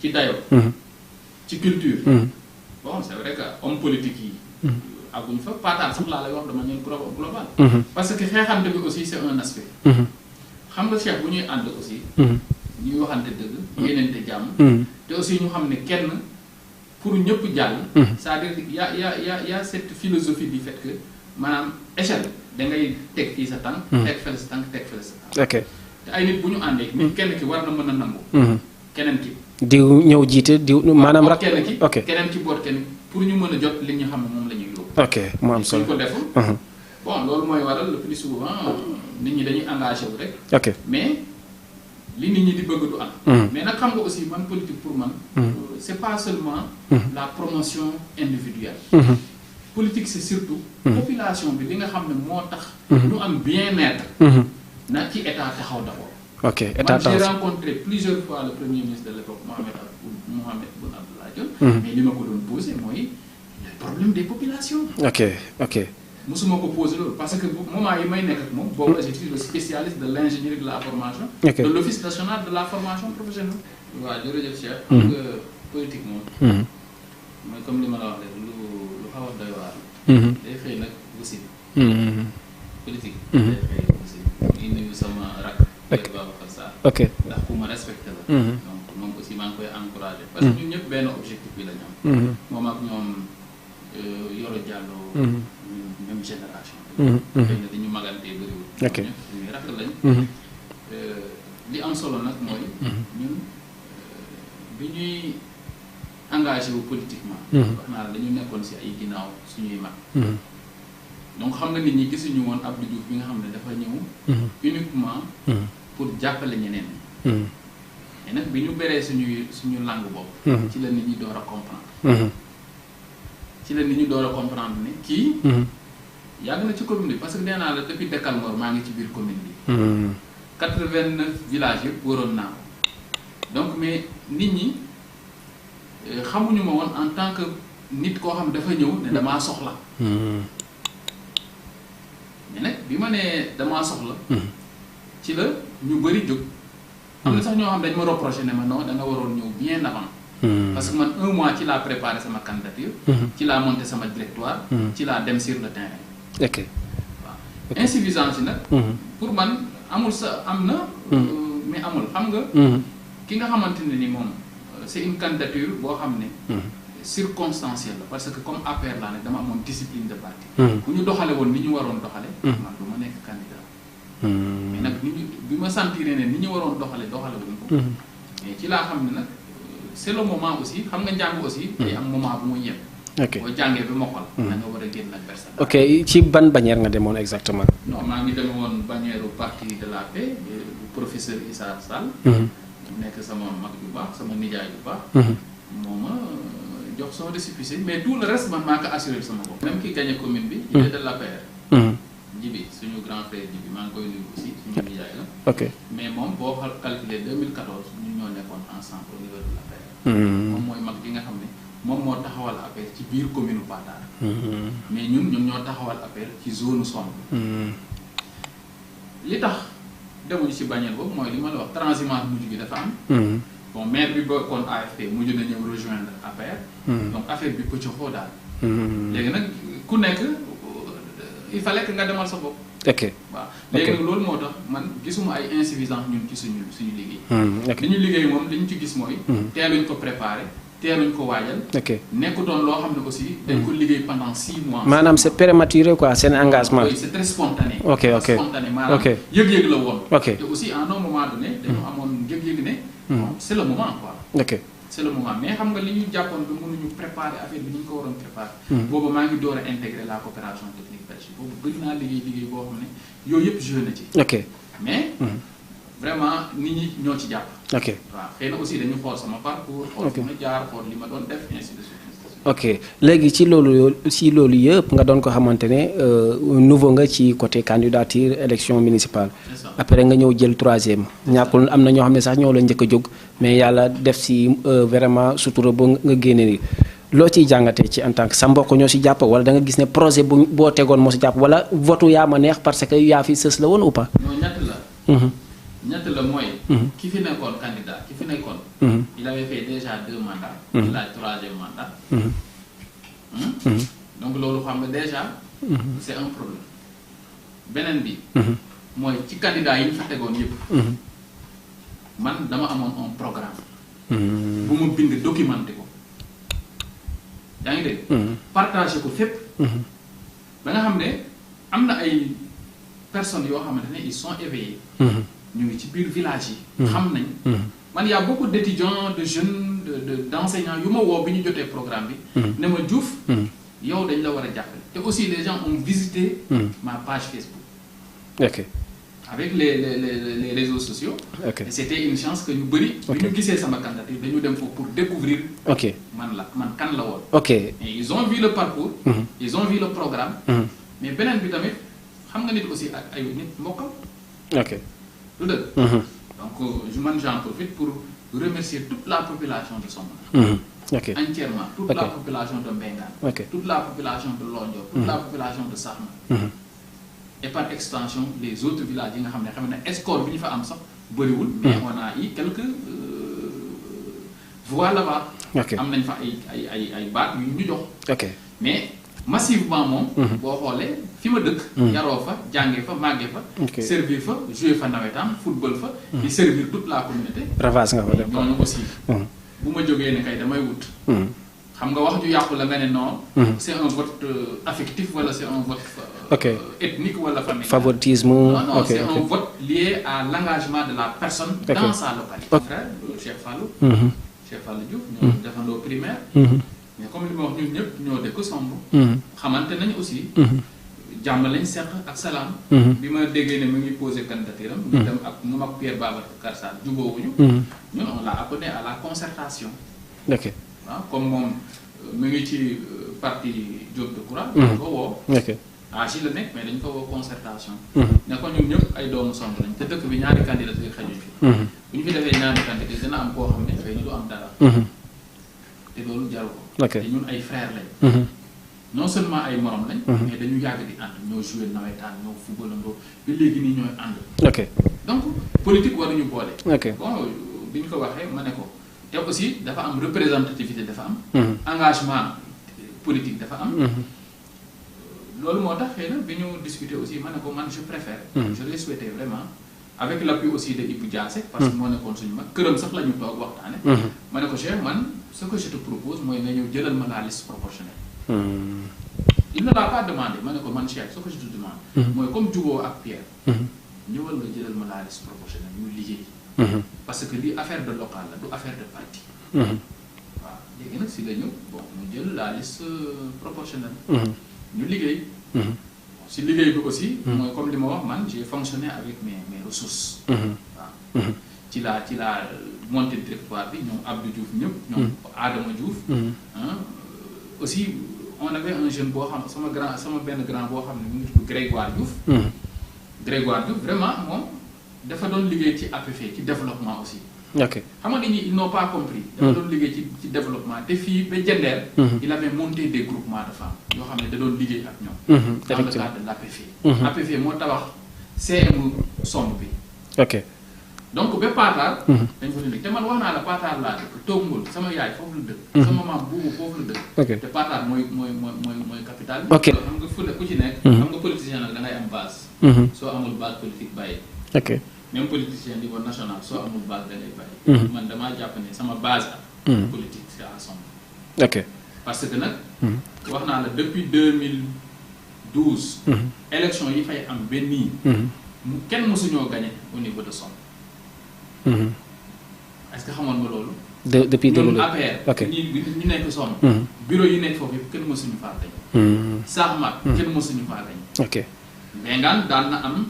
ci dayo ci culture. bon c'est vrai que homme politique yi. àgguñ fa Patar sax laa lay wax de manière globale. parce que xeexante bi aussi c'est un aspect. xam nga Cheikh bu ñuy ànd aussi. ñuy waxante dëgg. yéeneente jàmm. te aussi ñu xam ne kenn pour ñëpp jàll. c'est-à-dire y a cette philosophie du fait que maanaam échelle da ngay teg fii sa tànk. teg fële sa tànk teg fële sa tànk. ok te ay nit bu ñu àndee. nit kenn ki war na mën a nangu. keneen ki. diw ñëw jiite diw maanaam rak kenn ki. ok keneen ki boot kenn pour ñu mën a jot li ñu xam ne moom la ñuy yóbbu. ok mu am solo suñ ko deful. bon loolu mooy waral le plus souvent nit ñi dañuy engagé wu rek. ok mais li nit ñi di bëgg du am. mais nag xam nga aussi man politique pour man. c'est pas seulement. la promotion individuelle. politique c'est surtout. population bi li nga xam ne moo tax. ñu am bien-être. na ci état taxaw d'abord. ok état j'ai rencontré plusieurs fois le premier ministre de l'époque Mohamed Boun Abdallah Dionne. mais li ma ko doon posé mooy le problème des populations. ok ok. musuma ko posé loolu parce que moment yi may nekk ak moom boobu je suis le spécialiste de l'ingénierie de la formation. ok de l'office national de la formation professionnelle. waaw jërëjëf Cheikh. xam nga politique moom. mooy comme li ma la wax rek lu xaw a doy waar. day xëy nag aussi. politique. day xëy aussi muy nuyu sama rak. ok Babacar Sarr. ok ndax ku ma respecté la. donc moom aussi maa ngi koy encouragé. parce que ñun ñëpp benn objectif bi la ñu am. moom ak ñoom Yoro Diallo. même génération. xëy na dañu magantee bëriwul. ok ñuy rakk lañ. li am solo nag mooy. ñun bi ñuy engagé wu politiquement. wax naa la dañu nekkoon ci ay ginnaaw suñuy mag. donc xam nga nit ñi gisuñu woon Abdou Diouf bi nga xam ne dafa ñëw. uniquement. pour jàppale ñeneen ñi. mais nag bi ñu beree suñu langue bopp. ci la nit ñi door a comprendre. ci la nit ñi door a comprendre ne kii. yàgg na ci commune bi parce que nee naa la depuis Dekalmor maa ngi ci biir commune bi. 89 villages yëpp waroon naa ko donc mais nit ñi xamuñu ma woon en tant que nit koo xam dafa ñëw ne damaa soxla. mais nag bi ma nee damaa soxla. ci la ñu bëri jóg. am na sax ñoo xam dañ ma reproché ne ma non da nga waroon ñëw bien avant. parce que man 1 mois ci laa préparé sama candidature. ci laa monté sama directoire. ci laa dem sur le terrain. ok waaw insuffisance yi nag. pour man amul sa am na. mais amul xam nga. ki nga xamante ne ni moom c'est une candidature boo xam ne. circonstancielle la parce que comme APR laa ne dama amoon discipline de parti. bu ñu doxale woon ni ñu waroon doxale. man du ma nekk candidat. mais nag ni ñu bi ma sentir ne ni ñu waroon doxale wuñ ko. mais ci laa xam ne nag c'est le moment aussi xam nga njàng aussi. day am moment bu muy yem. ok boo jàngee bi mokkal. da nga war a génn nag personne. ok ci ban bannière nga demoon exactement. non maa ngi demee woon bannière parti de la paix professeur Issa Sall. mu nekk sama mag bu baax sama nijaay bu baax. moo ma jox son récépissé mais tout le reste man maa ko assuré sama bopp. même ki gagné commune bi. il est de l'APR. Jibi suñu grand frère Jibi maa ngi koy nuyu aussi suñu nijaay la. ok mais moom boo calculé 2014 ñun ñoo nekkoon ensemble au niveau de l'APR. moom mooy mag bi nga xam ne moom moo taxawal APR ci biir commune Patar. mais ñun ñoo taxawal APR ci zone sombre. li tax demuñu ci bannière boobu mooy li ma la wax transhumance mujj bi dafa am. bon maire bi bokkoon AFP mujj na ñëw rejoindre APR. donc affaire bi pëcc xoo daal. léegi nag ku nekk il fallait que nga demal sa bopp. ok waaw léegi nag loolu moo tax man gisuma ay insuffisance ñun ci suñu liggéey. li ñu liggéey moom li ñu ci gis mooy. teeluñ ko préparé teeluñ ko waajal. ok nekkutoon loo xam ne aussi. dañ ko liggéey pendant 6 mois. maanaam c'est prématuré quoi seen engagement. oui c'est très spontané. ok ok spontané maanaam yëg-yëg la woon. ok te aussi à un moment donné. dañu amoon yëg-yëg ne. c'est le moment quoi. ok c'est le moment mais xam nga li ñu jàppoon ba mënuñu préparer affaire bi ni ñu ko waroon préparer. boobu maa ngi door a intégrer la coopération technique belge boobu bëri naa liggéey boo xam ne yooyu yëpp joué na ci. ok mais vraiment nit ñi ñoo ci jàpp. ok waaw xëy na aussi dañu xool sama parcours. xool fi ma jaar xool li ma doon def ainsi de suite. ok léegi ci loolu yëpp nga doon ko xamante ne nouveau nga ci côté candidature élection municipale. après nga ñëw jël 3e ñàkkul am na ñoo xam ne sax ñoo la njëkk a jóg mais yàlla def si vraiment sutura ba nga génne ni loo ciy jàngatee ci en tant que sa mbokk ñoo si jàpp wala da nga gis ne projet boo tegoon moo si jàpp wala votu yaa ma neex parce que yaa fi sës la woon ou pas. non ñett la mooy. ki fi nekkoon candidat ki fi nekkoon. il avait fait déjà 2 mandats. il a 3e mandat. donc loolu xam nga déjà. c'est un problème. beneen bi. mooy ci candidat yi ñu fi tegoon yëpp. man dama amoon un programme. bu ma bind documenté ko. yaa ngi dégg. partagé ko fépp. ba nga xam ne am na ay personnes yoo xamante ne ils sont éveillés. ñu ngi ci biir village yi. xam nañ. man y a beaucoup d'étudiants de jeunes d'enseignants yu ma woo bi ñu jotee programme bi. ne ma Diouf. yow dañ la war a jàppale. te aussi les gens ont visité. ma page Facebook. ok avec les réseaux sociaux. ok et c'était une chance que ñu bëri. bi ñu gisee sama candidature dañu dem foofu pour découvrir. ok man kan la woon. ok et ils ont vu le parcours. ils ont vu le programme. mais beneen bi tamit xam nga nit aussi ak ay nit mbokkam. ok lu dëgg. donc j'en profite pour remercier toute la population de Somone. ok entièrement toute la population de Mbengaan. ok toute la population de Londior. toute la population de Sahma. et par extension les autres villages yi nga xam ne escore bi ñu fa am sax bëriwul. mais on a eu quelques voix là-bas. ok am nañ fa ay baat yu ñu jox. ok mais massivement moom. boo xoolee fi ma dëkk. yaroo fa jàngee fa màggee fa. servir fa jouer fa nawetaan football fa. di servir toute la communauté. ravage nga fa def ñooñu aussi. bu ma jógee ne kay damay wut. xam nga wax ju yàqu la nga ne non. c'est un vote affectif wala c'est un vote. ethnique wala familial. favoritisme. non c'est un vote lié à l'engagement de la personne. dans sa localité. frère Cheikh Fallou. Cheikh Fallou Diouf ñoo defandoo primaire. mais comme li ma wax ñun ñëpp ñoo dëkk somb. xamante nañ aussi. jàmm lañ seq ak salaam. bi ma déggee ne mu ngi posé candidature am. ñu dem ak moom ak Pierre Babacar Sarr jubóowuñu. ñun on l'a appelé à la concertation. ok waaw comme moom mu ngi ci parti Diop Decroix. dañ ko woo. ok si la nekk mais dañ ko woo concertation. ne ko ñun ñëpp ay doomu somb lañ te dëkk bi ñaari candidature xajuñ fi. bu ñu fi defee ñaari candidature dina am koo xam ne xëy na du am dara. te loolu jaru ko. ok te ñun ay frères lañ. non seulement ay morom lañ. mais dañu yàgg di ànd ñoo joué nawetaan ñoo footballandoo ba léegi nii ñooy ànd. ok donc politique waruñu boole. ok bon bi ñu ko waxee ma ne ko te aussi dafa am représentativité dafa am. engagement politique dafa am. loolu moo tax xëy na bi ñu discuter aussi ma ne ko man je préfère. j'aurais souhaité vraiment avec l'appui aussi de Ibou Diassé parce que moo nekkoon suñu mag këram sax la ñu toog waxtaane ma ne ko Cheikh man ce que je te propose mooy nga ñëw jëlal ma la liste proportionnelle. il ne l'a pas demandé ma ne ko man Cheikh ce que je te demande. mooy comme juboo ak Pierre. ñëwal nga jëlal ma la liste proportionnelle ñu liggéey. parce que lii affaire de local la du affaire de parti. waaw léegi nag si la ñëw bon ñu jël la liste proportionnelle. ñu liggéey. si liggéey bi aussi. mooy comme li ma wax man j'ai fonctionné avec mes ressources. waaw ci la montée directoire bi ñoom Abdou Diouf ñëpp. ñoom Adama Diouf. aussi on avait un jeune boo xam sama benn grand boo xam ne mu ngi tudd Grégoire Diouf. Grégoire Diouf vraiment moom dafa doon liggéey ci APF ci développement aussi. ok xam nga nit ñi ils n'ont pas compris. dafa doon liggéey ci développement te fii ba Diender. il avait monté des groupements de femmes yoo xam ne da doon liggéey ak ñoom. dans le cadre de l'APF. APF moo tabax CM somb bi. ok donc ba Paatar. dañ fa liggéey te man wax naa la Paatar laa dëkk Tongol sama yaay foofu la dëkk. sama maam buubu foofu la dëkk. ok te Paatar mooy capital bi. ok xam nga fu ku ci nekk. xam nga politicien nag da ngay am base. soo amul base politique bàyyi. ok même politicien niveau national soo amul base da ngay bàyyi. man damaa jàpp ne sama base politique c'est à Somb. ok parce que nag. wax naa la depuis 2012. élection yi fay am benn nii. kenn mësuñoo gagné au niveau de Somb. est-ce que xamoon nga loolu. depuis ñun APR. ok ñu nekk Somb. bureau yi nekk foofu yëpp kenn mësuñu faa gagné. Saaxmaat kenn mësuñu faa gagné. ok Mbengaan daan na am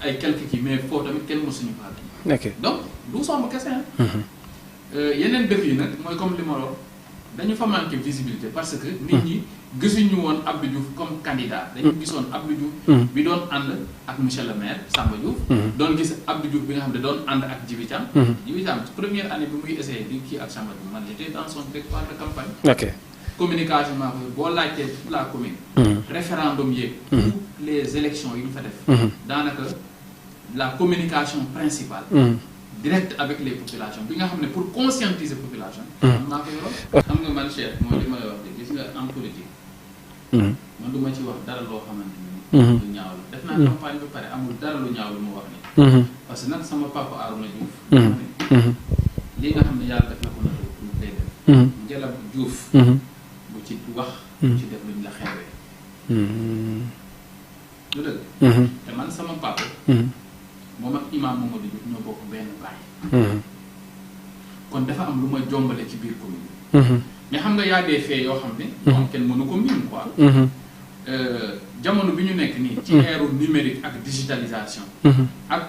ay quelques kii mais foofu tamit kenn mësuñu faa gagné. ok donc du Somb kese yeneen dëkk yi nag mooy comme li ma wax dañu fa manqué visibilité parce que nit ñi gisuñu woon Abdou Diouf comme candidat dañu gisoon Abdou Diouf bi doon ànd ak monsieur le maire Samba Diouf doon gis Abdou Diouf bi nga xam ne doon ànd ak Djibi Thiam Djibi Thiam première année bi muy essayé di kii ak Samba Diouf man j'étais dans son directoire de campagne ok communication maa ko boo laajtee toute la commune référendum yeeg toutes les élections yi ñu fa def daanaka la communication principale direct avec les populations bi nga xam ne pour conscientiser population am naa ko yoroon xam nga man Cheikh mooy li may wax de gis nga en politique man du ma ci wax dara loo xamante ni lu ñaaw la def naa campagne ba pare amul dara lu ñaaw lu mu wax ni parce que nag sama papa Arouna Diouf lii nga xam ne yàlla def na ko na lu lay def Ngelab Diouf bu ci wax bu ci def luñ la xeewee lu dëgg te man sama papa moom ak imam Mamadou Diouf ñoo bokk benn baay kon dafa am lu ma jombale ci biir commune bi mais xam nga yaa des faits yoo xam ne moom kenn mënu ko miin quoi jamono bi ñu nekk nii ci ère numérique ak digitalisation ak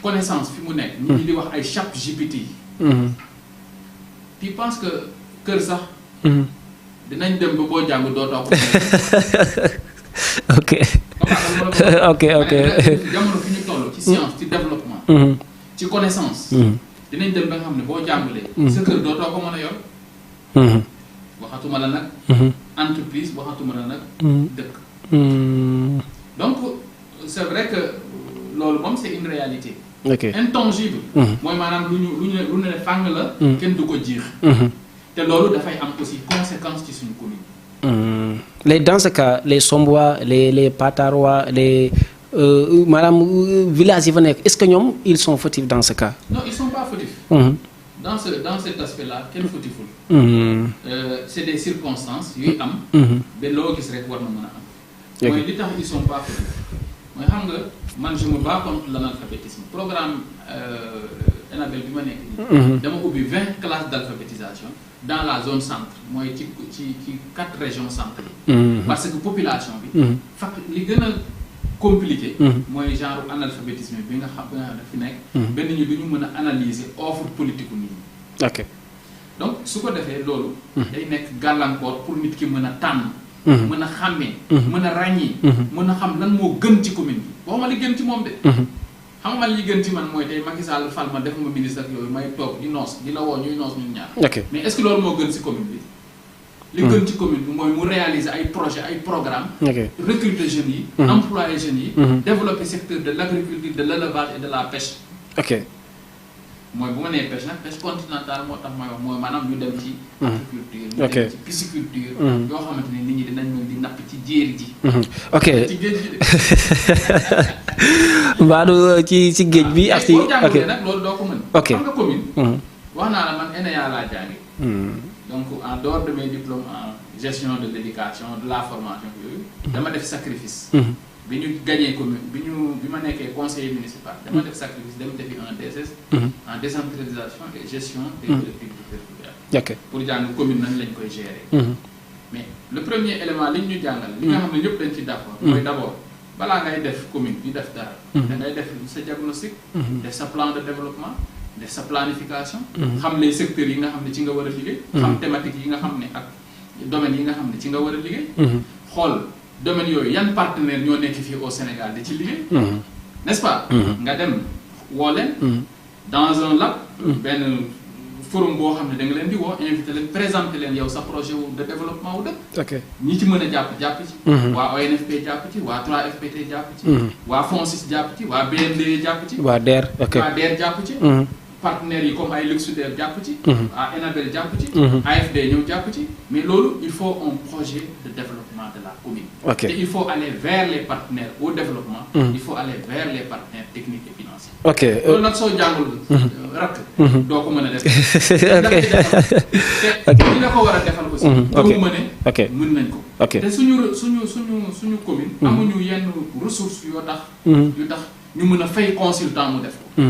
connaissance fi mu nekk nit ñi di wax ay chat GPT tu penses que kër sax dinañ dem ba boo jàng doo toog ok ok ok jamono fi ñu toll ci science ci développement ci connaissance dinañ dem ba nga xam ne boo jàngalee sa kër dootoo ko mën a yor waxatuma la nag entreprise waxatuma la nag dëkk donc c'est vrai que loolu moom c'est une réalité intangible mooy maanaam lu ne fàng la kenn du ko jiix te loolu dafay am aussi conséquence ci suñu commune dans ce cas les Sombois les Patarois les maanaam villages yi fa nekk est-ce que ñoom ils sont fautifs dans ce cas. non ils sont pas fautifs. dans cet aspect-là kenn fautiful. C'est des circonstances yuy am. ba loo gis rek war na mën a am. mooy li tax ils sont pas fautifs mooy xam nga man je me bats contre l'analphabétisme programme Enabel bi ma nekk nii. dama ubbi 20 classes d'alphabétisation dans la zone centre mooy ci 4 régions centres yi. parce que population bi. li gën a compliqué. mooy genre analphabétisme bi nga xam ne fi nekk. benn ñi du ñu mën a analyser offre politique nit ñi. ok donc su ko defee loolu. day nekk gàllankoor pour nit ki mën a tànn. mën a xàmmee. mën a ràññee. mën a xam lan moo gën ci commune bi waxuma li gën ci moom de. xam nga li gën ci man mooy tey Macky Sall fal ma def ma ministre ak yooyu may toog di noos di la woo ñuy noos ñun ñaar. ok mais est-ce que loolu moo gën ci commune bi. li gën ci commune bi mooy mu réaliser ay projets ay programmes. recruter jeunes yi. employer jeunes yi. développer secteur de l'agriculture de l'élevage et de la pêche. mooy bu ma nee pêche nag pêche continentale moo tax may wax mooy maanaam ñu dem ci agriculture ñu dem ci pisciculture yoo xamante ne nit ñi dinañ mën di napp ci jéeri ji ci géej gi de mbaadu ci géej bi ak ci boo jàngulee nag loolu doo ko mën xam nga commune wax naa la man ENEA laa jàngi donc en dehors de mes diplômes en gestion de l'éducation de la formation yooyu dama def sacrifice bi ñu gagné commune bi ma nekkee conseiller municipal dama def sacrifice dem defi un DSS en décentralisation et gestion des collectivités territoriales pour jàng commune nañ lañ koy gérer mais le premier élément li ñu jàngal li nga xam ne ñëpp dañ ci d'accord mooy d'abord balaa ngay def commune bi def dara da ngay def sa diagnostic def sa plan de développement def sa planification xam les secteurs yi nga xam ne ci nga war a liggéey xam thématique yi nga xam ne ak domaines yi nga xam ne ci nga war a liggéey xool domaine yooyu yan partenaire ñoo nekk fii au Sénégal di ci liggéey n'est-ce pas nga dem woo leen dans un lab benn forum boo xam ne da nga leen di woo invité leen présenter leen yow sa projet wu de développement wu dëkk ñi ci mën a jàpp ci waa ONFP jàpp ci waa 3FPT jàpp ci waa FONSIS jàpp ci waa BND jàpp ci waa DER jàpp ci partenaires yi comme ay Luxuder jàpp ci à Enabel jàpp ci AFD ñëw jàpp ci mais loolu il faut un projet de développement de la commune et il faut aller vers les partenaires au développement il faut aller vers les partenaires techniques et financiers loolu nag soo jàngul rakk doo ko mën a def te ñi la ko war a defal aussi doo mën ne mën nañ ko te suñu commune amuñu yenn ressources yoo tax yu tax ñu mën a fay consultant mu def ko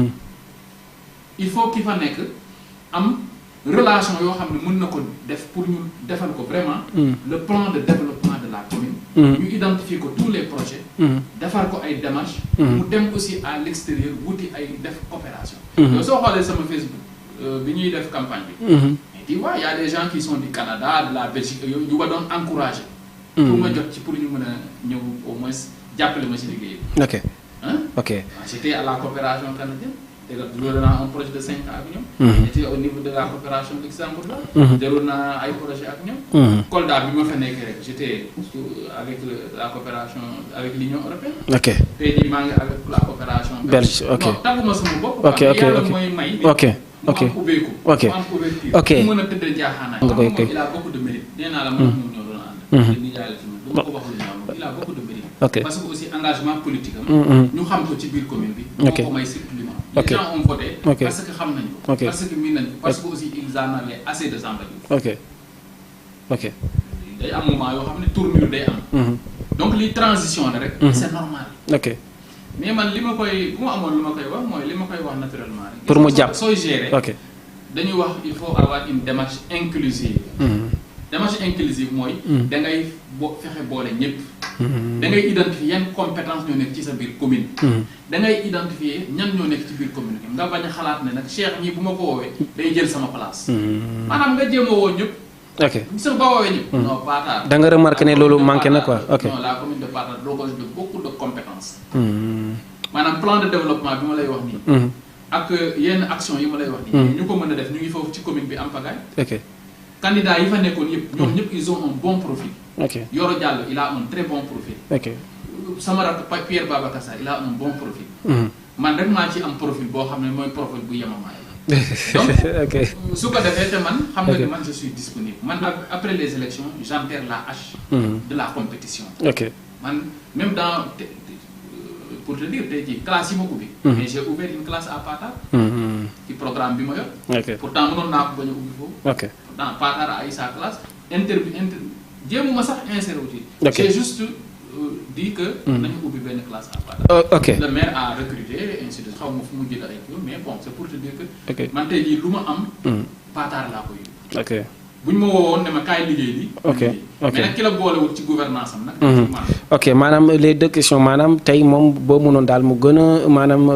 il faut qu'il fa nekk am relation yoo xam ne mën na ko def pour ñu defal ko vraiment le plan de développement de la commune ñu identifier ko tous les projets defar ko ay démarches mu dem aussi à l'extérieur wuti ay def coopération yow soo xoolee sama Facebook bi ñuy def campagne bi mais tu vois y a des gens qui sont du Canada de la Belgique yooyu ñu ko doon encourager pour ma jot ci pour ñu mën a ñëw au moins jàppale ma ci liggéey bi j'étais à la coopération canadienne déroulé naa un projet de 5 ans ak ñoom. j'étais au niveau de la coopération luxembourgeoise. déroulé naa ay projet ak ñoom. Kolda bi ma fa nekkee rek j'étais avec la coopération avec l'Union européenne. tey jii maa ngi avec la coopération belge. non tàgguma sama bopp. yàlla mooy may. mu am ubbeeku. mu am ouverture. mu mën a tëdd jaaxaanaay. il a beaucoup de mérite. nee naa la man moom ñoo doon ànd. di jaay la ci man du ma ko wax lu ñaaw il a beaucoup de mérite. parce que aussi engagement politique am. ñu xam ko ci biir commune bi. moo ko may surtout li ma am. les gens ont voté parce que xam nañ ko. parce que miin nañ ko parce que aussi ils en avaient assez de envergure. day am moment yoo xam ne tournure day am. donc li transition la rek. c'est normal. mais man li ma koy bu ma amoon lu ma koy wax mooy li ma koy wax naturellement rek. pour mu jàpp sooy gérer. dañuy wax il faut avoir une démarche inclusive. démarche inclusive mooy. da ngay fexe boole ñëpp. da ngay identifier yan compétence ñoo nekk ci sa biir commune. da ngay identifier ñan ñoo nekk ci biir commune bi nga bañ a xalaat ne nag Cheikh ñii bu ma ko woowee day jël sama place. maanaam nga jéem a woo ñëpp. sax ba woowee ñëpp. non Patar. da nga remarqué ne loolu manqué na quoi. non la commune de Patar regorge de beaucoup de compétences. maanaam plan de développement bi ma lay wax nii. ak yenn action yi ma lay wax nii. ñu ko mën a def ñu ngi foofu ci commune bi am pagaille. candidat yi fa nekkoon yëpp ñoom ñëpp ils ont un bon profil. Yoro Diallo il a un très bon profil. sama rakk Pierre Babacar Sarr il a un bon profil. man rek maa ci am profil boo xam ne mooy profil bu yemamaay la. donc su ko defee te man xam nga ni man je suis disponible man après les élections j'enterre la hache. de la compétition. man même dans pour te dire tey jii classe yi ma ubbi. mais j'ai ouvert une classe à Patar. ci programme bi ma yor. pourtant mënoon naa ko bañ a ubbi foofu. pourtant Patar a ay sa classe jéemuma sax inséré wu ci. c'est juste dit que. nañu ubbi benn classe à Patar. le maire a recruté ainsi de suite xaw ma fu mu jëlee ay kii mais bon c'est pour te dire que. man tey jii lu ma am. Patar laa koy yóbbu. bu ñu ma woowoon ne ma kaay liggéey bi. mais nag ki la boolewul ci gouvernance am nag. maanaam les deux questions maanaam tey moom boo mënoon daal mu gën a maanaam.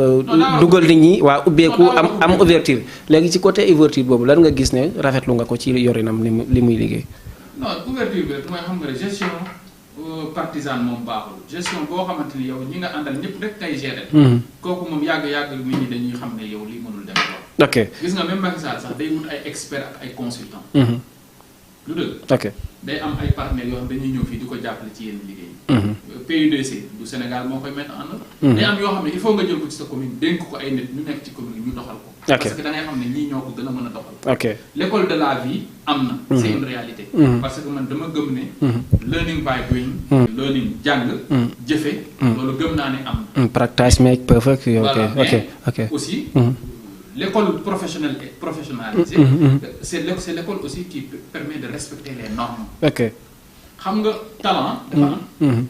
dugal nit ñi waa ubbeeku am ouverture léegi ci côté ouverture boobu lan nga gis ne rafetlu nga ko ci yorinam li muy liggéey. non ouverture bi rek mooy xam nga ne gestion partisane moom baaxul gestion boo xamante ni yow ñi nga àndal ñëpp rek kay gérer. kooku moom yàgg nit ñi dañuy xam ne yow lii mënul dem lool. gis nga même Macky Sall sax day wut ay experts ak ay consultants. lu dëgg. ok day am ay partenaires yoo xam dañuy ñëw fii di ko jàppale ci yenn liggéey. PUDC du Sénégal moo koy mettre en œuvre. day am yoo xam ne il faut nga jël ko ci sa commune dénk ko ay nit ñu nekk ci commune ñu doxal ko. parce que da ngay xam ne ñii ñoo ko gën a mën a doxal. ok l'école de la vie am na. c'est une réalité. parce que man dama gëm ne. learning by doing. learning jàng. jëfe. loolu gëm naa ne am na. practice make perfect. voilà ok ok aussi. l'école professionnelle et professionnalisée. c'est l'école aussi qui permet de respecter les normes. ok xam nga talent dafa am.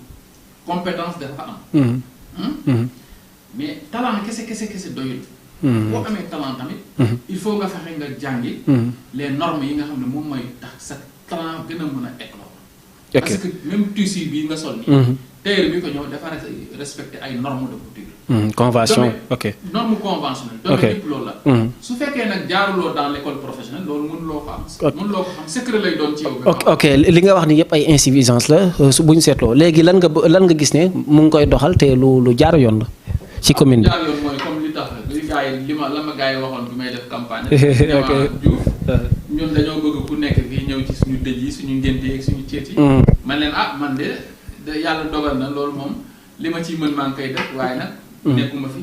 compétence dafa am. mais talent kese doyul. boo amee talent tamit. il faut nga fexe nga jàngi. les normes yi nga xam ne moom mooy tax sa talent gën a mën a éclore. parce que même tissu bii nga sol nii. tailleur bi ko ñëw dafa respecter ay normes de couture. convention ok norme conventionnelle. ok domaine yëpp loolu la. su fekkee nag jaaruloo dans l'école professionnelle loolu mënuloo ko am. mënuloo ko xam secret lay doon ci yow. ok li nga wax ni yëpp ay insuffisance la su bu ñu seetloo léegi lan nga gis ne mu ngi koy doxal te lu jaar yoon la ci commune bi. jaar yoon mooy comme li tax li gars yi la ma gars yi waxoon bi may def campagne. ok Diouf ñun dañoo bëgg ku nekk fii ñëw ci suñu dëj yi suñu ngénte yi ak suñu ceet yi. man leen man de yàlla dogal na loolu moom li ma ciy mën maa ngi koy def waaye nag. nekkuma fi.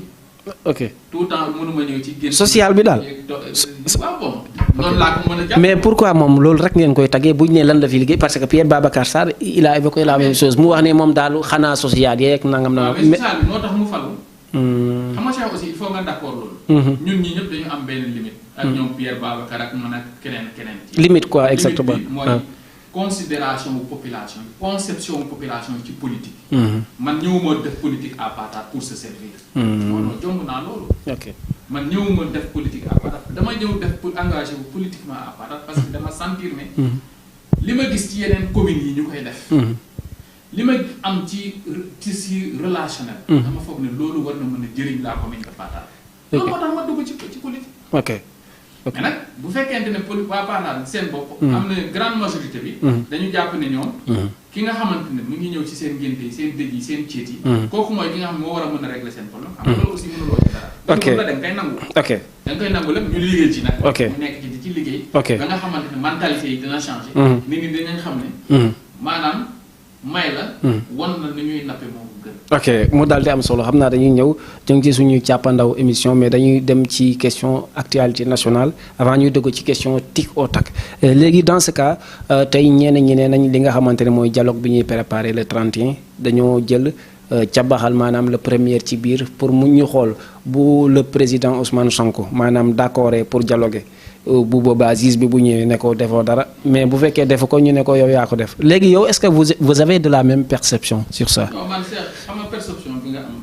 ok tout le temps mënuma ñëw ci génn. social bi daal. waaw bon noonu laa ko mën a jàpp. mais pourquoi moom loolu rek ngeen koy taggee bu ñu nee lan la fi liggéey parce que Pierre Babacar Sarr il a évoqué la même chose mu wax ne moom daal xanaa social yeeg nangam nangam. mais social bi moo tax mu falu. xam nga Cheikh aussi il faut nga d'accord loolu. ñun ñii ñëpp dañu am benn limite. ak ñoom Pierre Babacar ak man ak keneen. limite quoi exactement limite bi mooy considération wu population conception wu population ci politique. man ñëwuma def politique à part pour se servir. non jomb naa loolu. ok man ñëwuma def politique à part dama ñëw def pour engager wu politiquement à part parce que dama sentir ne. li ma gis ci yeneen communes yi ñu koy def. li ma am ci relationnel. dama foog ne loolu war na mën a jëriñ la commune de Patar. loolu moo tax ma dugg ci politique. ok mais nag bu fekkente ne waa Patar seen bopp. am na grande majorité bi. dañu jàpp ne ñoom. ki nga xamante ne mu ngi ñëw ci seen ngénte yi seen dëj yi seen ceet yi. kooku mooy ki nga xam ne moo war a mën a régler seen problème. xam nga loolu aussi mënuloo ci dara. ok da nga koy nangu. ok da nga koy nangu lépp ñu liggéey ci nag. ok mu nekk ci liggéey. ok ba nga xamante ne mentalité yi dina changer. nit ñi dinañ xam ne. maanaam may la. wan na ni ñuy nappe moo gën. ok mu daal di am solo xam naa dañuy ñëw jëm ci suñu càppandaw émission mais dañuy dem ci question actualité nationale avant ñuy dugg ci question tic au tac léegi dans ce cas tey ñeneen ñi nee nañ li nga xamante ne mooy dialogue bi ñuy préparé le 31 dañoo jël cabaxal maanaam le premier ci biir pour mu ñu xool bu le président Ousmane Sonko maanaam d'accord pour dialoguer bu boobaa juge bi bu ñëwee ne ko defoo dara mais bu fekkee defu ko ñu ne ko yow yaa ko def léegi yow est-ce que vous avez de la même perception sur ça. non man xam nga perception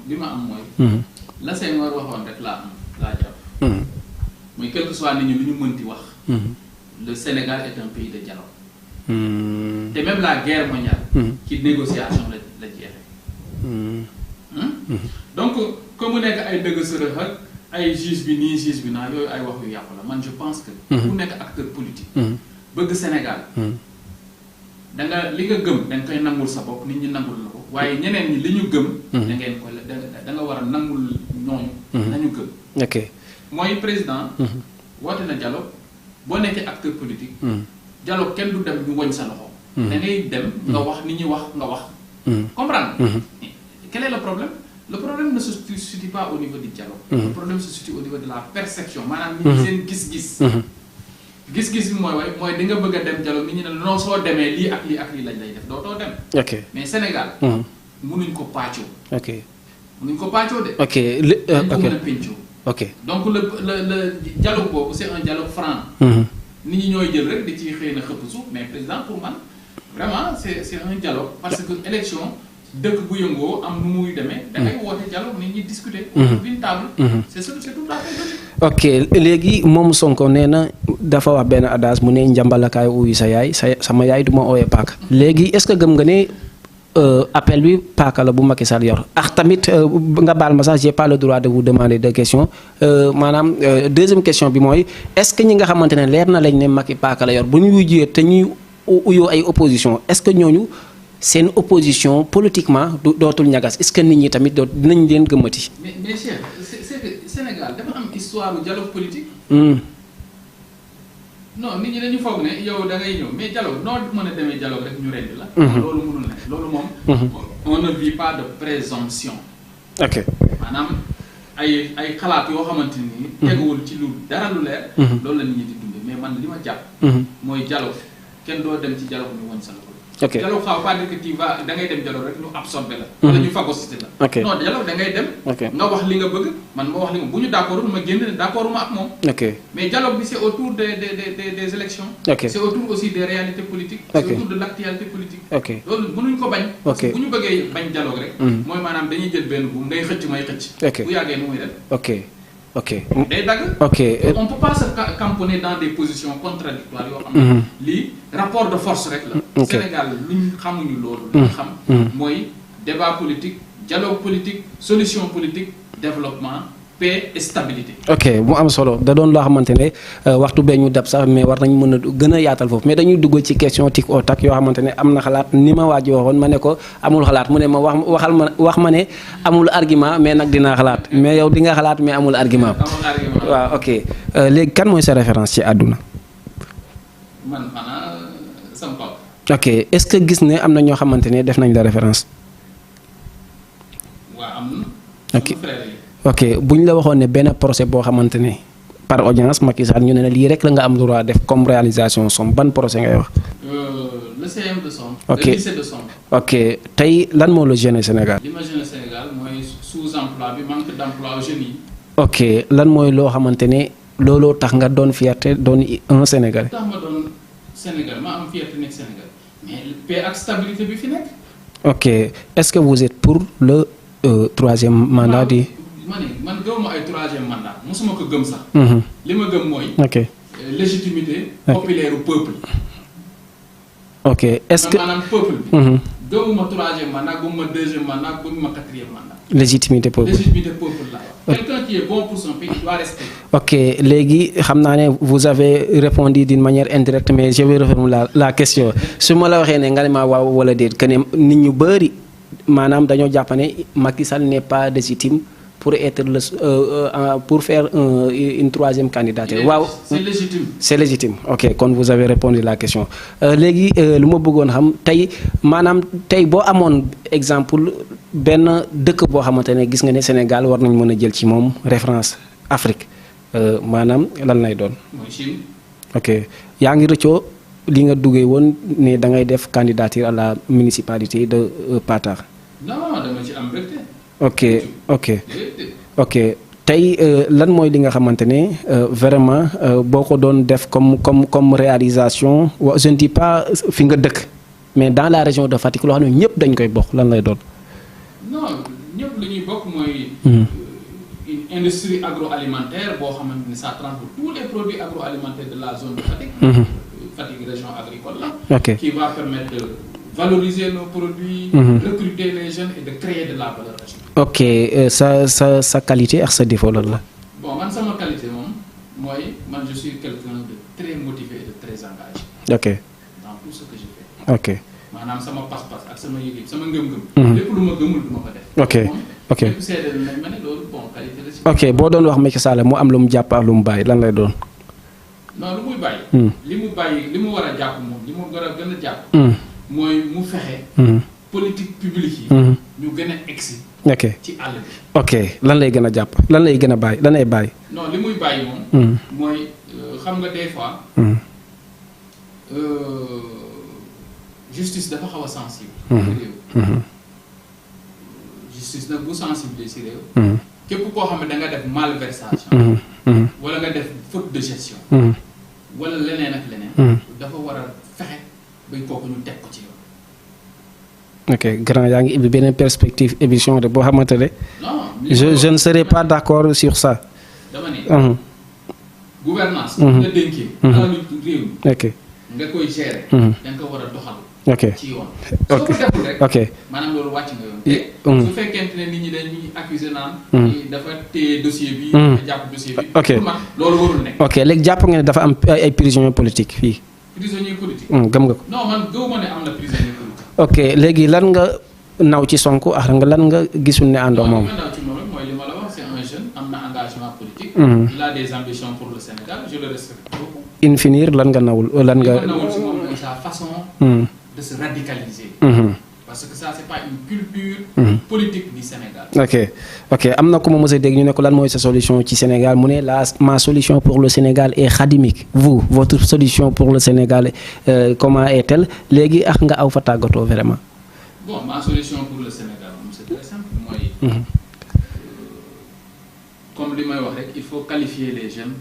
bi ma am mooy. la Senghor waxoon rek laa jàpp. muy quel que soit nit ñi lu ñu mënti wax. le Sénégal est un pays de dialogue. te même la guerre mondiale. ci négociation la jeexee. donc comme mu nekk ay dëgg sërëx ak ay juge bi nii juge bi naa yooyu ay wax yu yàqu la man je pense que. ku nekk acteur politique. bëgg Sénégal. da nga li nga gëm da nga koy nangul sa bopp nit ñi nangul la ko waaye ñeneen ñi li ñu gëm. da nga war a nangul ñooñu. nañu gëm. ok mooy président. woote na dialogue boo nekkee acteur politique. dialogue kenn du dem ñu woñ sa loxo. da ngay dem nga wax nit ñi wax nga wax. comprendre. Quel est le problème? Le problème ne se situe pas au niveau du dialogue. Le problème se situe au niveau de la perception maanaam nit ñi seen gis-gis. gis-gis bi mooy di nga bëgg a dem dialogue nit ñi ne non soo demee lii ak lii lañ lay def dootoo dem. ok mais Sénégal. mënuñ ko pàccoo. ok mënuñ ko pàccoo de. ok dañ ko mën a pencoo. ok donc le dialogue boobu c'est un dialogue franc. nit ñi ñooy jël rek di ci xëy na xëpp suuf mais président pour man vraiment c'est un dialogue parce que élection. dëkk bu yëngoo am nu muy demee. da ngay woote dialogue nit ñi discuter. autour d'une table. c'est tout à fait logique. ok léegi moom Sonko nee na dafa wax benn adage mu ne njàmbalakaay uyu sa yaay sama yaay du ma ooyee paaka. léegi est-ce que gëm nga ne appel bi paaka la bu Macky Sall yor ak tamit nga baal ma sax j'ai pas le droit de vous demander deux questions maanaam deuxième question bi mooy est-ce que ñi nga xamante ne leer na lañ ne Macky paaka la yor bu ñu wujjee te ñuy uyoo ay opposition est-ce que ñooñu. seen opposition politiquement dootul ñagas est-ce que nit ñi tamit dinañ leen gëmmati. mais Cheikh c'est que Sénégal dafa am histoire du dialogue politique. non nit ñi dañu foog ne yow da ngay ñëw mais dialogue noo mën a demee dialogue rek ñu rendi la. loolu mënul ne loolu moom. on ne vit pas de présomption. ok maanaam ay xalaat yoo xamante ni. teguwul ci lu dara lu leer. loolu la nit ñi di dundee mais man li ma jàpp. mooy dialogue kenn doo dem ci dialogue ñu woon sa loxo. ok dialogue xaw pas dire que tu vas da ngay dem dialogue rek ñu absorbé la. wala ñu phagocyté la. ok non dialogue da ngay dem. nga wax li nga bëgg man ma wax li nga bu ñu d'accord ma génn ne d'accord ma ak moom. ok mais dialogue bi c'est autour des élections. ok c'est autour aussi des réalités politiques. ok c'est autour de l'actualité politique. ok loolu mënuñ ko bañ. parce que ok bu ñu bëggee bañ dialogue rek. mooy maanaam dañuy jël benn buum ngay xëcc may xëcc. ok bu yàggee nu muy def. ok ok day dagg. ok on peut pas se camponner dans des positions contradictoires yoo xam ne lii rapport de force rek la. Sénégal luñ xamuñu loolu. luñ xam mooy débat politique dialogue politique solution politique développement paix et stabilité. ok mu am solo da doon loo xamante ne waxtu bee ñu dab sax mais war nañ mën a gën a yaatal foofu mais dañuy dugg ci question tic au tac yoo xamante ne am na xalaat ni ma waaj waxoon ma ne ko amul xalaat mu ne ma wax ma ne amul argument mais nag dinaa xalaat mais yow di nga xalaat mais amul argument. amul argument waaw ok léegi kan mooy sa référence ci àdduna. man xanaa sama papa. ok est-ce que gis ne am na ñoo xamante ne def nañ la référence. waaw am na. ok sama frère yi. ok bu ñu la waxoon ne benn procès boo xamante ne par audience Macky Sall ñu ne lii rek la nga am droit def comme réalisation somme ban procès ngay wax. le CM de Somme. ok le lycée de Somme. ok tey lan moo la gêné Sénégal. li ma gêné Sénégal mooy sous-emploi bi manque d'emploi aux jeunes yi. ok lan mooy loo xamante ne looloo tax nga doon fierté doon un Sénégalais. tax ma doon Sénégal ma am fierté nekk Sénégal mais paix ak stabilité bi fi nekk. ok est-ce que vous êtes pour le troisième mandat di. man gëmuma ay troisième mandat mosuma ko gëm sax. li ma gëm mooy. ok légitimité populaire u peuple. ok est-ce que maanaam peuple bi. gëmuma troisième mandat gëmuma deuxième mandat gëmuma quatrième mandat. légitimité peuple. légitimité peuple la wax. quelqu'un qui est bon pour son pays doit rester. ok léegi xam naa ne vous avez répondu d'une manière indirecte mais je vais refaire la question su ma la waxee ne nga ne ma waaw wala déet que ne nit ñu bëri maanaam dañoo jàpp ne Macky Sall n'est pas légitime pour être pour faire une troisième candidature. waaw c'est légitime. c'est légitime ok kon vous avez répondu la question léegi lu ma bëggoon xam tey maanaam tey boo amoon exemple benn dëkk boo xamante ne gis nga ne Sénégal war nañ mën a jël ci moom référence Afrique maanaam lan lay doon. mooy Chine. ok yaa ngi rëccoo li nga duggee woon ne da ngay def candidature à la municipalité de Patar. non dama ci am mbégte. ok ok ok tey lan mooy li nga xamante ne vraiment boo ko doon def comme réalisation je ne dis pas fi nga dëkk mais dans la région de Fatick loo xam ne ñëpp dañ koy bokk lan lay doon. non ñëpp li ñuy bokk mooy. une industrie agroalimentaire boo xamante ni ça transporte tous les produits agroalimentaires de la zone de Fatick. Fatick région agricole la. ok qui va permettre de valoriser nos produits. recruter les jeunes et de créer de la valeur ajoutée. ok sa qualité ak sa défaut lan la. bon man sama qualité moom mooy man je suis quelqu'un de très motivé et de très engagé. ok dans tout ce que je fais. ok maanaam sama pas-pas ak sama yëg-yëg sama ngëm-ngëm. lépp lu ma gëmul du ma ko def. ok ok lépp seede nañ ma ne loolu bon qualité la ci. ok boo doon wax Macky Sall mu am lu mu jàpp ak lu mu bàyyi lan lay doon. non lu muy bàyyi. li mu bàyyi li mu war a jàpp moom li mu war a gën a jàpp. mooy mu fexe. politique publique yi. ñu gën a egsi. ok ci àll bi. ok lan lay gën a jàpp lan lay gën a bàyyi lan lay bàyyi. non li muy bàyyi moom. mooy xam nga des fois. justice dafa xaw a sensible. ci réew. justice nag bu sensible ci réew. képp koo xam ne da nga def malversation. wala nga def faute de gestion. wala leneen ak leneen. dafa war a fexe ba kooku ñu teg ko ci yoon. ok grand yaa ngi ibbi beneen perspective émission de boo xamante ne. non je ne serai pas d'accord sur ça. dama ne. gouvernance bu la dénkee. alalu réew mi. ok nga koy gérer. da nga ko war a doxal. ok ci yoon. soo ko deful rek. ok maanaam loolu wàcc nga yoon. te su fekkente ne nit ñi dañuy accuser naan. dafa téye dossier bi. dafa jàpp dossier bi. ok pour man loolu warul nekk. ok léegi jàpp nga ne dafa am ay prisonniers politiques fii. prisonnier politique. gëm nga ko. non man gëwuma ne am na prisonnier politique. ok léegi lan nga naw ci Sonko ak lan nga gisul ne àndoo moom. li ma naw ci moom mooy li ma la wax c'est un jeune am na engagement engagement politique. Il a des ambitions pour le Sénégal, je le respecte beaucoup. In finir lan nga nawul lan nga. Sa façon de se radicaliser. Parce que ça c'est pas une culture politique du Sénégal. Ok am na ku ma mës a dégg ñu ne ko lan mooy sa solution ci Sénégal mu ne ma solution pour le Sénégal est khadimique. Vous votre solution pour le Sénégal comment est-elle léegi ak nga aw fa tàggatoo vraiment. Bon, ma solution pour le Sénégal c'est très simple mooy. Comme li may wax rek il faut qualifier les jeunes.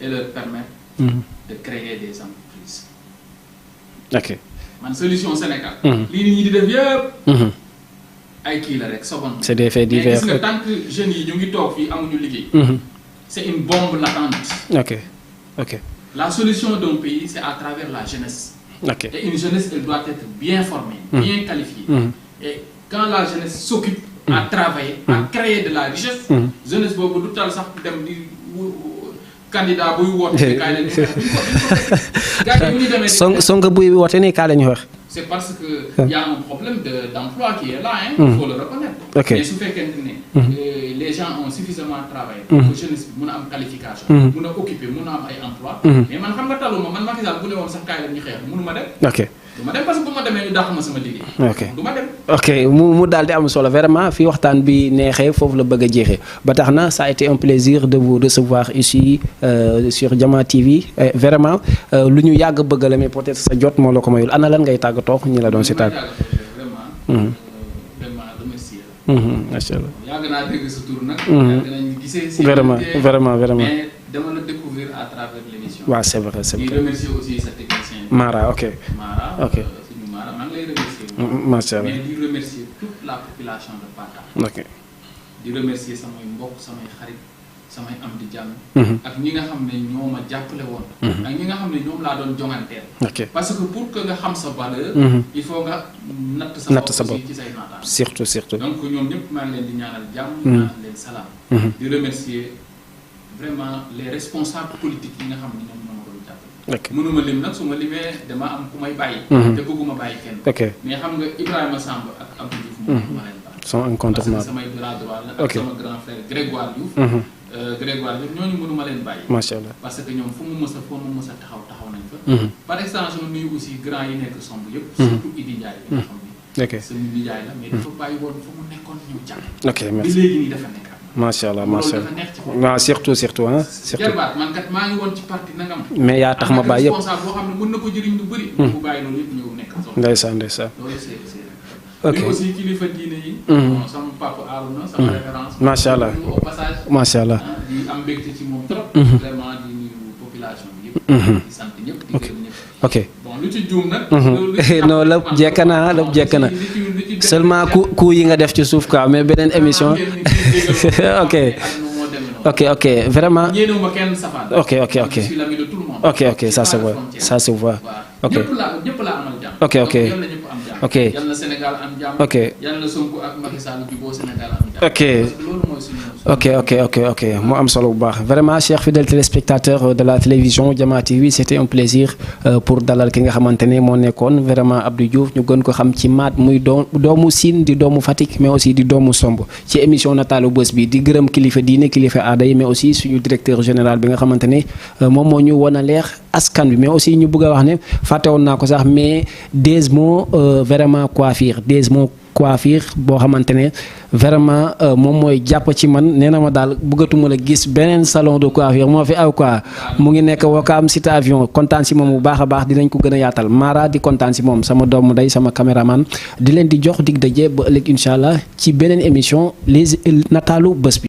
Et leur permettre de créer des entreprises. Ok. Man solution Sénégal. lii nit ñi di def yëpp. ay kii la rek seconde. C'est des faits divers. Mais gis nga tant que jeunes yi ñu ngi toog fii amuñu liggéey. C'est une bombe latente. Ok. La solution d'un pays c'est à travers la jeunesse. Et une jeunesse elle doit être bien formée, bien qualifiée. Et quand la jeunesse s'occupe à travailler, à créer de la richesse, jeunesse boobu du tal sax dem di candidat buy woote ni kaay la ñu wax. Sonko buy woote ni kaay la ñu wax. C'est parce que y a un problème d'emploi qui est là, il faut le reconnaître. Mais su fekkente ne les gens ont suffisamment travaillé pour que jeunesse bi mën a am qualification, mën a occuper, mën a am ay emploi. Mais man xam nga taluma man Macky Sall bu ne woon sax kaay la ñu xeex mënu ma dem. Du ma dem parce que bu ma demee ñu dàq ma sama liggéey. Du ma dem. Ok mu daal di am solo vraiment fii waxtaan bi neexee foofu la bëgg a jeexee ba tax na ça a été un plaisir de vous recevoir ici sur Jama TV vraiment lu ñu yàgg bëgg la mais peut-être sa jot moo la ko mayul ana lan ngay tàggatoo ñi la doon si tàgg. Vraiment remercier la. Macha Allah. yàgg naa dégg sa tur nag. yàgg nañu gisee. vraiment. mais dama la découvrir à travers l'émission. waaw c'est vrai. di remercier aussi sa technicien. Mara ok. Suñu Mara maa ngi lay remercier. Macha Allah. mais di remercier toute la population de Pata. di remercier samay mbokk samay xarit samay am di jàmm. ak ñi nga xam ne ñoo ma jàppale woon. ak ñi nga xam ne ñoom laa doon jonganteel. parce que pour que nga xam sa valeur. il faut nga natt sa bopp ci say naataal. surtout. donc ñoom ñëpp maa ngi leen di ñaanal jàmm. ñaanal leen salaam. di remercier vraiment les responsables politiques yi nga xam ne ñoom ñoo ma doon jàppale. mënuma lim nag su ma limee dama am ku may bàyyi. te bëgguma bàyyi kenn. mais xam nga Ibrahima Samb ak Abdou Diouf moom ma leen baax. sont incontournables parce que samay bras droit la ak sama grand frère Grégoire Diouf. Grégoire Diouf ñooñu mënuma leen bàyyi. Macha Allah. parce que ñoom fu mu mës a taxaw nañ fa. par extension nuyu aussi grand yi nekk somb yëpp. surtout Idi Ndiaye bi nga xam ni. sama nijaay la mais dafa bàyyi woon fu mu nekkoon ñëw jàpp. merci ba léegi nii dafa nekk. Macha Allah macha Allah waaw surtout ah. jarbaat man kat maa ngi woon ci parti nangam. mais yaa tax ma bàyyi yëpp responsable boo xam ne mën na ko jëriñ lu bëri. bu bàyyi loolu yëpp ñëw nekk zone. ndeysaan. loolu c'est aussi kilifa diine yi. sama papa Arouna sama référence. Macha Allah au passage. Macha Allah di am mbégte ci moom trop. vraiment di nuyu population bi yëpp. di sant ñëpp di gërëm ñëpp. ok bon lu ci juum nag. non lépp jekk na seulement ku yi nga def ci suuf quoi mais beneen émission. ok vraiment. ok ça se voit ok. ñëpp la amal jàmm. ok yal na Sénégal am jàmm. yal na Sonko ak Macky Sall juboo Sénégal am jàmm. ok mu am solo bu baax vraiment chers fidèles téléspectateurs de la télévision Jama TV c'était un plaisir pour dalal ki nga xamante ne moo nekkoon vraiment Abdou Diouf ñu gën ko xam ci maat muy doomu Sine di doomu Fatick mais aussi di doomu Somb ci émission nataalu bés bi di gërëm kilifa diine kilifa aada yi mais aussi suñu directeur général bi nga xamante ne moom moo ñu wan a leer askan bi mais aussi ñu bëgg a wax ne fàtte woon naa ko sax mais Desmo vraiment coiffure boo xamante ne vraiment moom mooy jàpp ci man nee na ma daal bëggatuma la gis beneen salon de coiffure moo fi aw quoi mu ngi nekk Wakaam Cité Avion kontaan si moom bu baax a baax dinañ ko gën a yaatal Mara di kontaan si moom sama doomu day sama caméraman di leen di jox dig daje ba ëllëg incha allah ci beneen émission les nataalu bés bi.